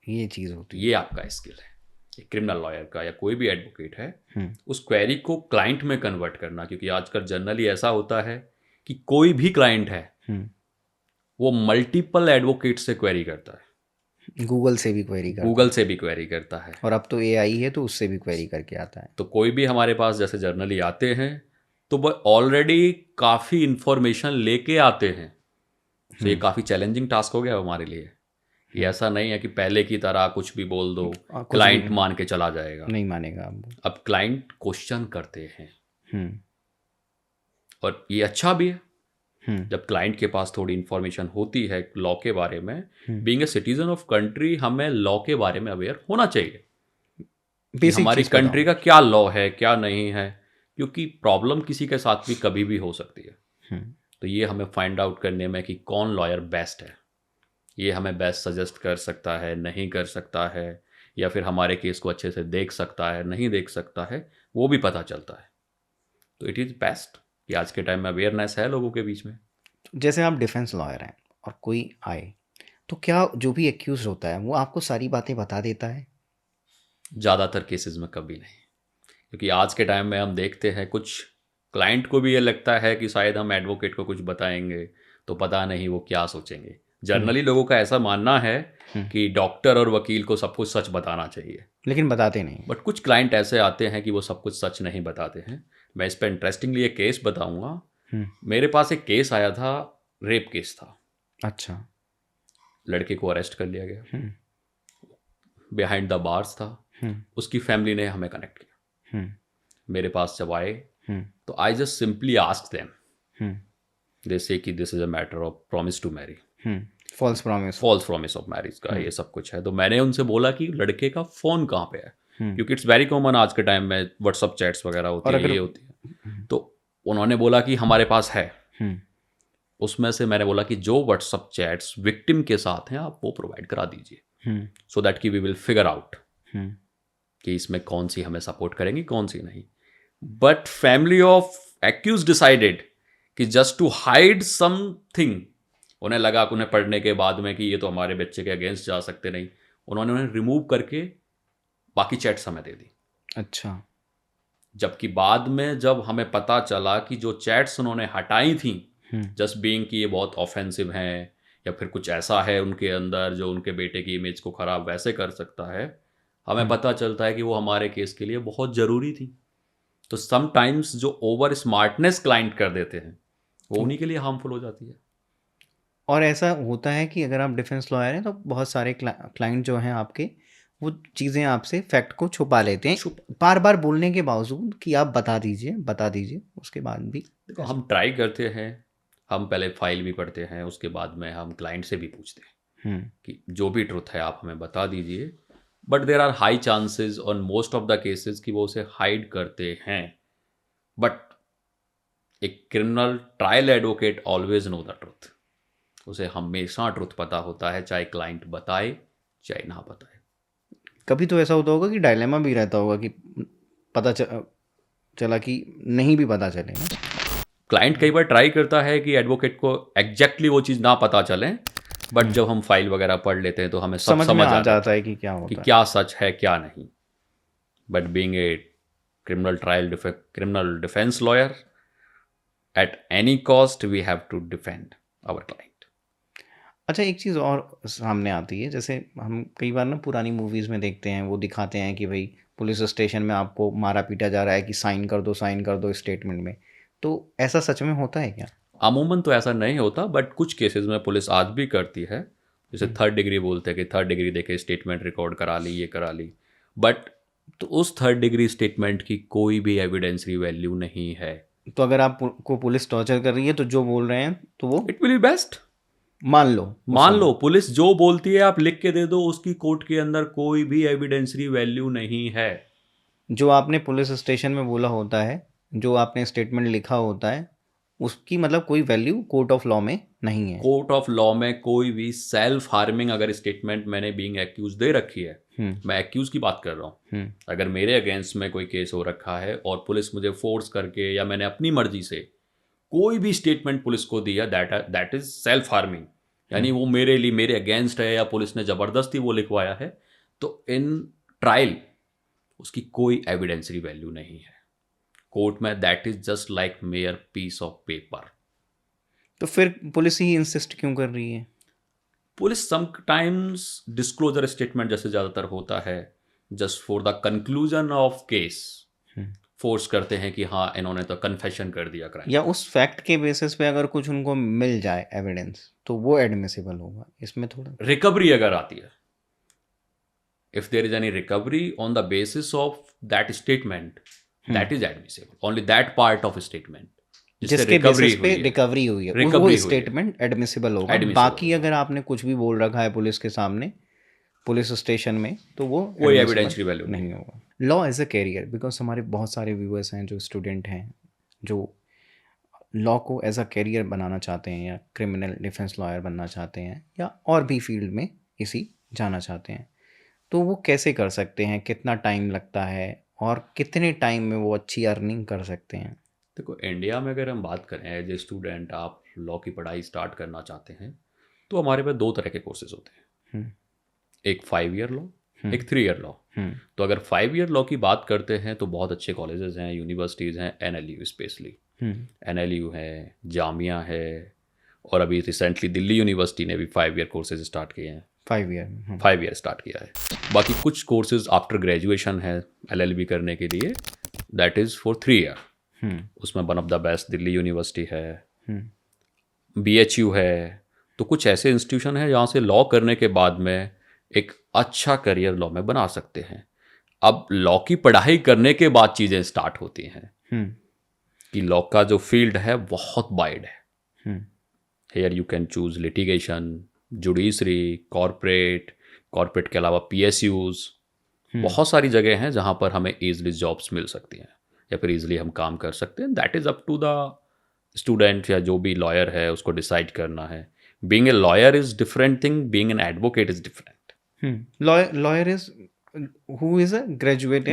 ये चीज़ होती है। ये आपका स्किल है। एक क्रिमिनल लॉयर का या कोई भी एडवोकेट है, हम्म, उस क्वेरी को क्लाइंट में कन्वर्ट करना। क्योंकि आजकल जनरली ऐसा होता है कि कोई भी क्लाइंट है हम्म, वो मल्टीपल एडवोकेट से क्वेरी करता है, गूगल से भी क्वेरी करता गूगल है, से भी क्वेरी करता है। और अब तो एआई है तो उससे भी क्वेरी करके आता है। तो कोई भी हमारे पास जैसे जर्नली आते हैं तो वो ऑलरेडी काफ़ी इंफॉर्मेशन लेके आते हैं। तो ये काफ़ी चैलेंजिंग टास्क हो गया हमारे लिए। ये ऐसा नहीं है कि पहले की तरह कुछ भी बोल दो कुछ क्लाइंट भी मान के चला जाएगा। नहीं मानेगा अब। अब क्लाइंट क्वेश्चन करते हैं, हम्म, और ये अच्छा भी है हम्म, जब क्लाइंट के पास थोड़ी इन्फॉर्मेशन होती है लॉ के बारे में। Hmm. Being a citizen of country, हमें लॉ के बारे में अवेयर होना चाहिए कि बेसिक हमारी चीज़ पता कंट्री हो। का क्या लॉ है क्या नहीं है, क्योंकि प्रॉब्लम किसी के साथ भी कभी भी हो सकती है। हम्म, तो ये हमें फाइंड आउट करने में कि कौन लॉयर बेस्ट है, ये हमें बेस्ट सजेस्ट कर सकता है, नहीं कर सकता है, या फिर हमारे केस को अच्छे से देख सकता है, नहीं देख सकता है, वो भी पता चलता है। तो इट इज़ बेस्ट कि आज के टाइम में अवेयरनेस है लोगों के बीच में। जैसे आप डिफेंस लॉयर हैं और कोई आए, तो क्या जो भी एक्यूज होता है वो आपको सारी बातें बता देता है? ज़्यादातर केसेस में कभी नहीं, क्योंकि आज के टाइम में हम देखते हैं कुछ क्लाइंट को भी ये लगता है कि शायद हम एडवोकेट को कुछ बताएंगे तो पता नहीं वो क्या सोचेंगे। जनरली लोगों का ऐसा मानना है कि डॉक्टर और वकील को सब कुछ सच बताना चाहिए, लेकिन बताते नहीं। बट कुछ क्लाइंट ऐसे आते हैं कि वो सब कुछ सच नहीं बताते हैं। मैं इस पर इंटरेस्टिंगली एक केस बताऊंगा। मेरे पास एक केस आया था, रेप केस था। अच्छा। लड़के को अरेस्ट कर लिया गया, हम्म, बिहाइंड द बार्स था। उसकी फैमिली ने हमें कनेक्ट किया। हम्म, मेरे पास जब आए हम्म, तो I just simply ask them, hmm, they say कि this is a matter of promise to marry, false promise. False promise of marriage का ये सब कुछ है। तो मैंने उनसे बोला कि लड़के का फ़ोन कहाँ पे है, क्योंकि इट्स वेरी कॉमन आज के टाइम में व्हाट्सअप चैट्स वगैरह होती और है, अगर ये होती है। तो उन्होंने बोला कि हमारे पास है। हम्म, उसमें से मैंने बोला कि जो व्हाट्सअप चैट्स विक्टिम के साथ हैं आप वो प्रोवाइड करा दीजिए, हम्म, सो दैट कि वी विल फिगर आउट हम्म, कि इसमें कौन सी हमें सपोर्ट करेंगी कौन सी नहीं। But family of accused decided कि जस्ट टू हाइड समथिंग, उन्हें लगा कि उन्हें पढ़ने के बाद में कि ये तो हमारे बच्चे के अगेंस्ट जा सकते नहीं, उन्होंने उन्हें रिमूव करके बाकी चैट्स हमें दे दी। अच्छा। जबकि बाद में जब हमें पता चला कि जो चैट्स उन्होंने हटाई थी, जस्ट बीइंग कि ये बहुत ऑफेंसिव हैं या फिर कुछ ऐसा है उनके अंदर जो उनके बेटे की इमेज को ख़राब वैसे कर सकता है, हमें पता चलता है कि वो हमारे केस के लिए बहुत ज़रूरी थी। तो समटाइम्स जो ओवर स्मार्टनेस क्लाइंट कर देते हैं वो उन्हीं के लिए हार्मफुल हो जाती है। और ऐसा होता है कि अगर आप डिफेंस लॉयर हैं तो बहुत सारे क्लाइंट जो हैं आपके, वो चीज़ें आपसे फैक्ट को छुपा लेते हैं, बार बार बोलने के बावजूद कि आप बता दीजिए, उसके बाद भी। देखो, हम ट्राई करते हैं, हम पहले फाइल भी पढ़ते हैं, उसके बाद में हम क्लाइंट से भी पूछते हैं कि जो भी ट्रुथ है आप हमें बता दीजिए। But there are high chances on most of the cases कि वो उसे हाइड करते हैं। बट एक criminal trial advocate always know the truth, उसे हमेशा ट्रुथ पता होता है, चाहे क्लाइंट बताए चाहे ना बताए। कभी तो ऐसा होता होगा कि डायलेमा भी रहता होगा कि पता चला कि नहीं भी पता चले ना। क्लाइंट कई बार ट्राई करता है कि एडवोकेट को एग्जैक्टली वो चीज़ ना पता चले, बट जब हम फाइल वगैरह पढ़ लेते हैं तो हमें सब समझ आ जाता है कि क्या कि होता है। क्या सच है क्या नहीं। But being a criminal defence lawyer, at any cost we have to defend our client. अच्छा, एक चीज़ और सामने आती है, जैसे हम कई बार ना पुरानी मूवीज़ में देखते हैं, वो दिखाते हैं कि भाई पुलिस स्टेशन में आपको मारा पीटा जा रहा है कि साइन कर दो स्टेटमेंट में। तो ऐसा सच में होता है क्या? अमूमन तो ऐसा नहीं होता, बट कुछ केसेस में पुलिस आज भी करती है, जैसे थर्ड डिग्री बोलते हैं कि थर्ड डिग्री देके स्टेटमेंट रिकॉर्ड करा ली, ये करा ली, बट तो उस थर्ड डिग्री स्टेटमेंट की कोई भी एविडेंसरी वैल्यू नहीं है। तो अगर आप को पुलिस टॉर्चर कर रही है तो जो बोल रहे हैं तो वो इट विल बी बेस्ट। मान लो पुलिस जो बोलती है आप लिख के दे दो, उसकी कोर्ट के अंदर कोई भी एविडेंसरी वैल्यू नहीं है। जो आपने पुलिस स्टेशन में बोला होता है, जो आपने स्टेटमेंट लिखा होता है, उसकी मतलब कोई वैल्यू कोर्ट ऑफ लॉ में नहीं है। कोर्ट ऑफ लॉ में कोई भी सेल्फ हार्मिंग अगर स्टेटमेंट मैंने बीइंग एक्यूज दे रखी है, मैं एक्यूज की बात कर रहा हूँ, अगर मेरे अगेंस्ट में कोई केस हो रखा है और पुलिस मुझे फोर्स करके या मैंने अपनी मर्जी से कोई भी स्टेटमेंट पुलिस को दिया, दैट इज सेल्फ हार्मिंग, यानी वो मेरे लिए मेरे अगेंस्ट है या पुलिस ने जबरदस्ती वो लिखवाया है, तो इन ट्रायल उसकी कोई एविडेंसरी वैल्यू नहीं है कोर्ट में। That is just like mere piece of paper. तो फिर पुलिस ही इंसिस्ट क्यों कर रही है? पुलिस समटाइम्स डिस्क्लोजर स्टेटमेंट जैसे ज़्यादातर होता है, just for the conclusion of case force करते हैं कि हाँ इन्होंने तो कन्फेशन कर दिया क्राइम, या उस फैक्ट के बेसिस पे अगर कुछ उनको मिल जाए एविडेंस तो वो एडमिसिबल होगा। इसमें थोड़ा रिकवरी अगर आती है, if there is any recovery on the basis of that statement, that is admissible, only that part of statement जिसके बेसिस पे रिकवरी हुई है वो स्टेटमेंट एडमिसिबल होगा। बाकी अगर आपने कुछ भी बोल रखा है पुलिस के सामने, पुलिस स्टेशन में, तो वो कोई एविडेंसरी वैल्यू नहीं होगा। Law as a career, because हमारे बहुत सारे व्यूअर्स हैं जो स्टूडेंट हैं जो लॉ को एज अ कैरियर बनाना चाहते हैं या क्रिमिनल डिफेंस लॉयर बनना चाहते हैं या और भी फील्ड में इसी जाना चाहते हैं, तो वो कैसे कर सकते हैं? कितना टाइम लगता है और कितने टाइम में वो अच्छी अर्निंग कर सकते हैं? देखो, इंडिया में अगर हम बात करें एज ए स्टूडेंट आप लॉ की पढ़ाई स्टार्ट करना चाहते हैं तो हमारे पास दो तरह के कोर्सेज होते हैं, एक 5 ईयर लॉ, एक 3 ईयर लॉ। तो अगर 5 ईयर लॉ की बात करते हैं तो बहुत अच्छे कॉलेजेस हैं, यूनिवर्सिटीज़ हैं, NLU स्पेशली, NLU है, जामिया है, और अभी रिसेंटली दिल्ली यूनिवर्सिटी ने भी 5 ईयर कोर्सेज स्टार्ट किए हैं। 5 ईयर स्टार्ट किया है। बाकी कुछ कोर्सेज आफ्टर ग्रेजुएशन है LLB करने के लिए, दैट इज़ फॉर 3 ईयर। उसमें one of the best Delhi university है, BHU है, तो कुछ ऐसे इंस्टीट्यूशन है जहाँ से लॉ करने के बाद में एक अच्छा करियर लॉ में बना सकते हैं। अब लॉ की पढ़ाई करने के बाद चीज़ें स्टार्ट होती हैं कि लॉ का जो फील्ड है बहुत वाइड है। Here you can choose litigation, judiciary, corporate के अलावा PSUs, बहुत सारी जगह हैं जहाँ पर हमें ईजिली जॉब्स मिल सकती हैं या फिर ईजिली हम काम कर सकते हैं। That is up to the student या जो भी लॉयर है उसको डिसाइड करना है। Being a lawyer is different thing, being an advocate is different. Lawyer is who is a graduate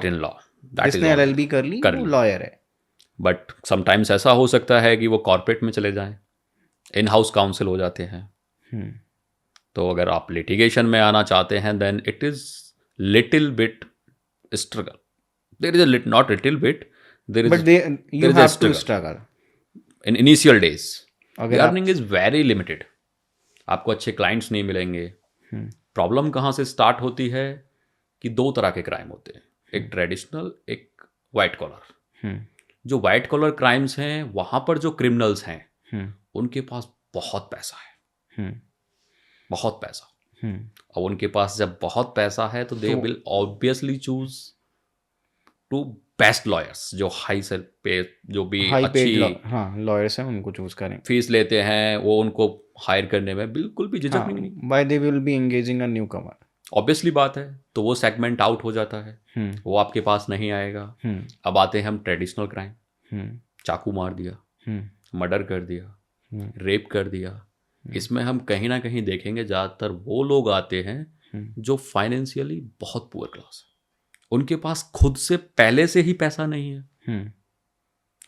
in law, जिसने LLB कर ली वो लॉयर है। बट समटाइम्स ऐसा हो सकता है कि वो कॉर्पोरेट में चले जाएं, इन हाउस काउंसिल हो जाते हैं। तो अगर आप लिटिगेशन में आना चाहते हैं then it is little bit struggle. There is a not little bit, there is you have to struggle in initial days. अगर अर्निंग इज वेरी लिमिटेड, आपको अच्छे क्लाइंट्स नहीं मिलेंगे। प्रॉब्लम कहाँ से स्टार्ट होती है कि दो तरह के क्राइम होते हैं, एक ट्रेडिशनल, एक वाइट कॉलर। जो वाइट कॉलर क्राइम्स हैं वहाँ पर जो क्रिमिनल्स हैं उनके पास बहुत पैसा है, बहुत पैसा। अब उनके पास जब बहुत पैसा है तो they will obviously choose to best lawyers जो हाई सेल पे, जो भी अच्छी लॉयर्स हैं उनको चूज करें, फीस लेते हैं, वो उनको हायर करने में बिल्कुल भी झिझक नहीं। By they will be engaging a newcomer, obviously बात है, तो वो सेगमेंट आउट हो जाता है, वो आपके पास नहीं आएगा। अब आते हैं हम ट्रेडिशनल क्राइम, चाकू मार दिया, मर्डर कर दिया, रेप कर दिया। इसमें हम कहीं ना कहीं देखेंगे ज़्यादातर वो लोग आते हैं जो फाइनेंशियली बहुत पुअर क्लास है, उनके पास खुद से पहले से ही पैसा नहीं है,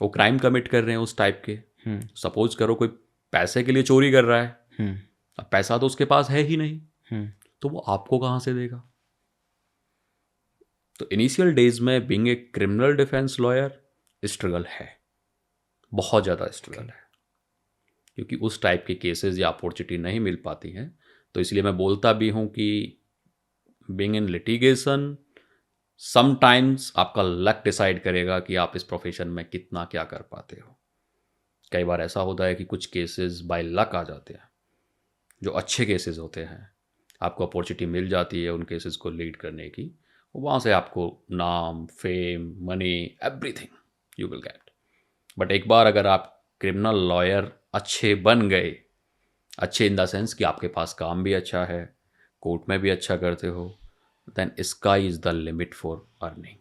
वो क्राइम कमिट कर रहे हैं उस टाइप के। सपोज करो कोई पैसे के लिए चोरी कर रहा है, अब पैसा तो उसके पास है ही नहीं, तो वो आपको कहाँ से देगा। तो इनिशियल डेज में being a criminal defence lawyer struggle है, बहुत ज़्यादा स्ट्रगल है, क्योंकि उस टाइप के केसेस या अपॉर्चुनिटी नहीं मिल पाती हैं। तो इसलिए मैं बोलता भी हूँ कि बीइंग इन लिटिगेशन समटाइम्स आपका लक डिसाइड करेगा कि आप इस प्रोफेशन में कितना क्या कर पाते हो। कई बार ऐसा होता है कि कुछ केसेस बाय लक आ जाते हैं, जो अच्छे केसेस होते हैं, आपको अपॉर्चुनिटी मिल जाती है उन केसेस को लीड करने की, वहाँ से आपको नाम, fame, money, everything you will get. But एक बार अगर आप क्रिमिनल लॉयर अच्छे बन गए, अच्छे इन द सेंस कि आपके पास काम भी अच्छा है, कोर्ट में भी अच्छा करते हो, then sky is the limit for earning.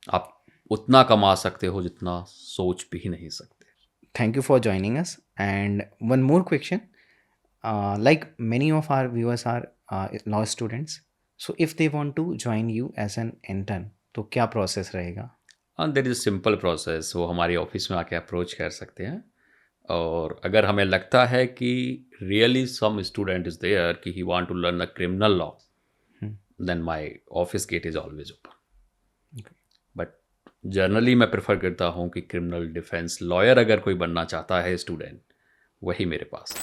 आप उतना कमा सकते हो जितना सोच भी नहीं सकते। Thank you for joining us. And one more question. Like many of our viewers are law students. So if they want to join you as an intern, तो क्या प्रोसेस रहेगा? देर इज़ सिंपल प्रोसेस, वो हमारी ऑफिस में आके अप्रोच कर सकते हैं। और अगर हमें लगता है कि really some student is there कि he want to learn a criminal law, then my office gate is always open. But generally मैं प्रेफर करता हूँ कि क्रिमिनल डिफेंस लॉयर अगर कोई बनना चाहता है स्टूडेंट, वही मेरे पास है।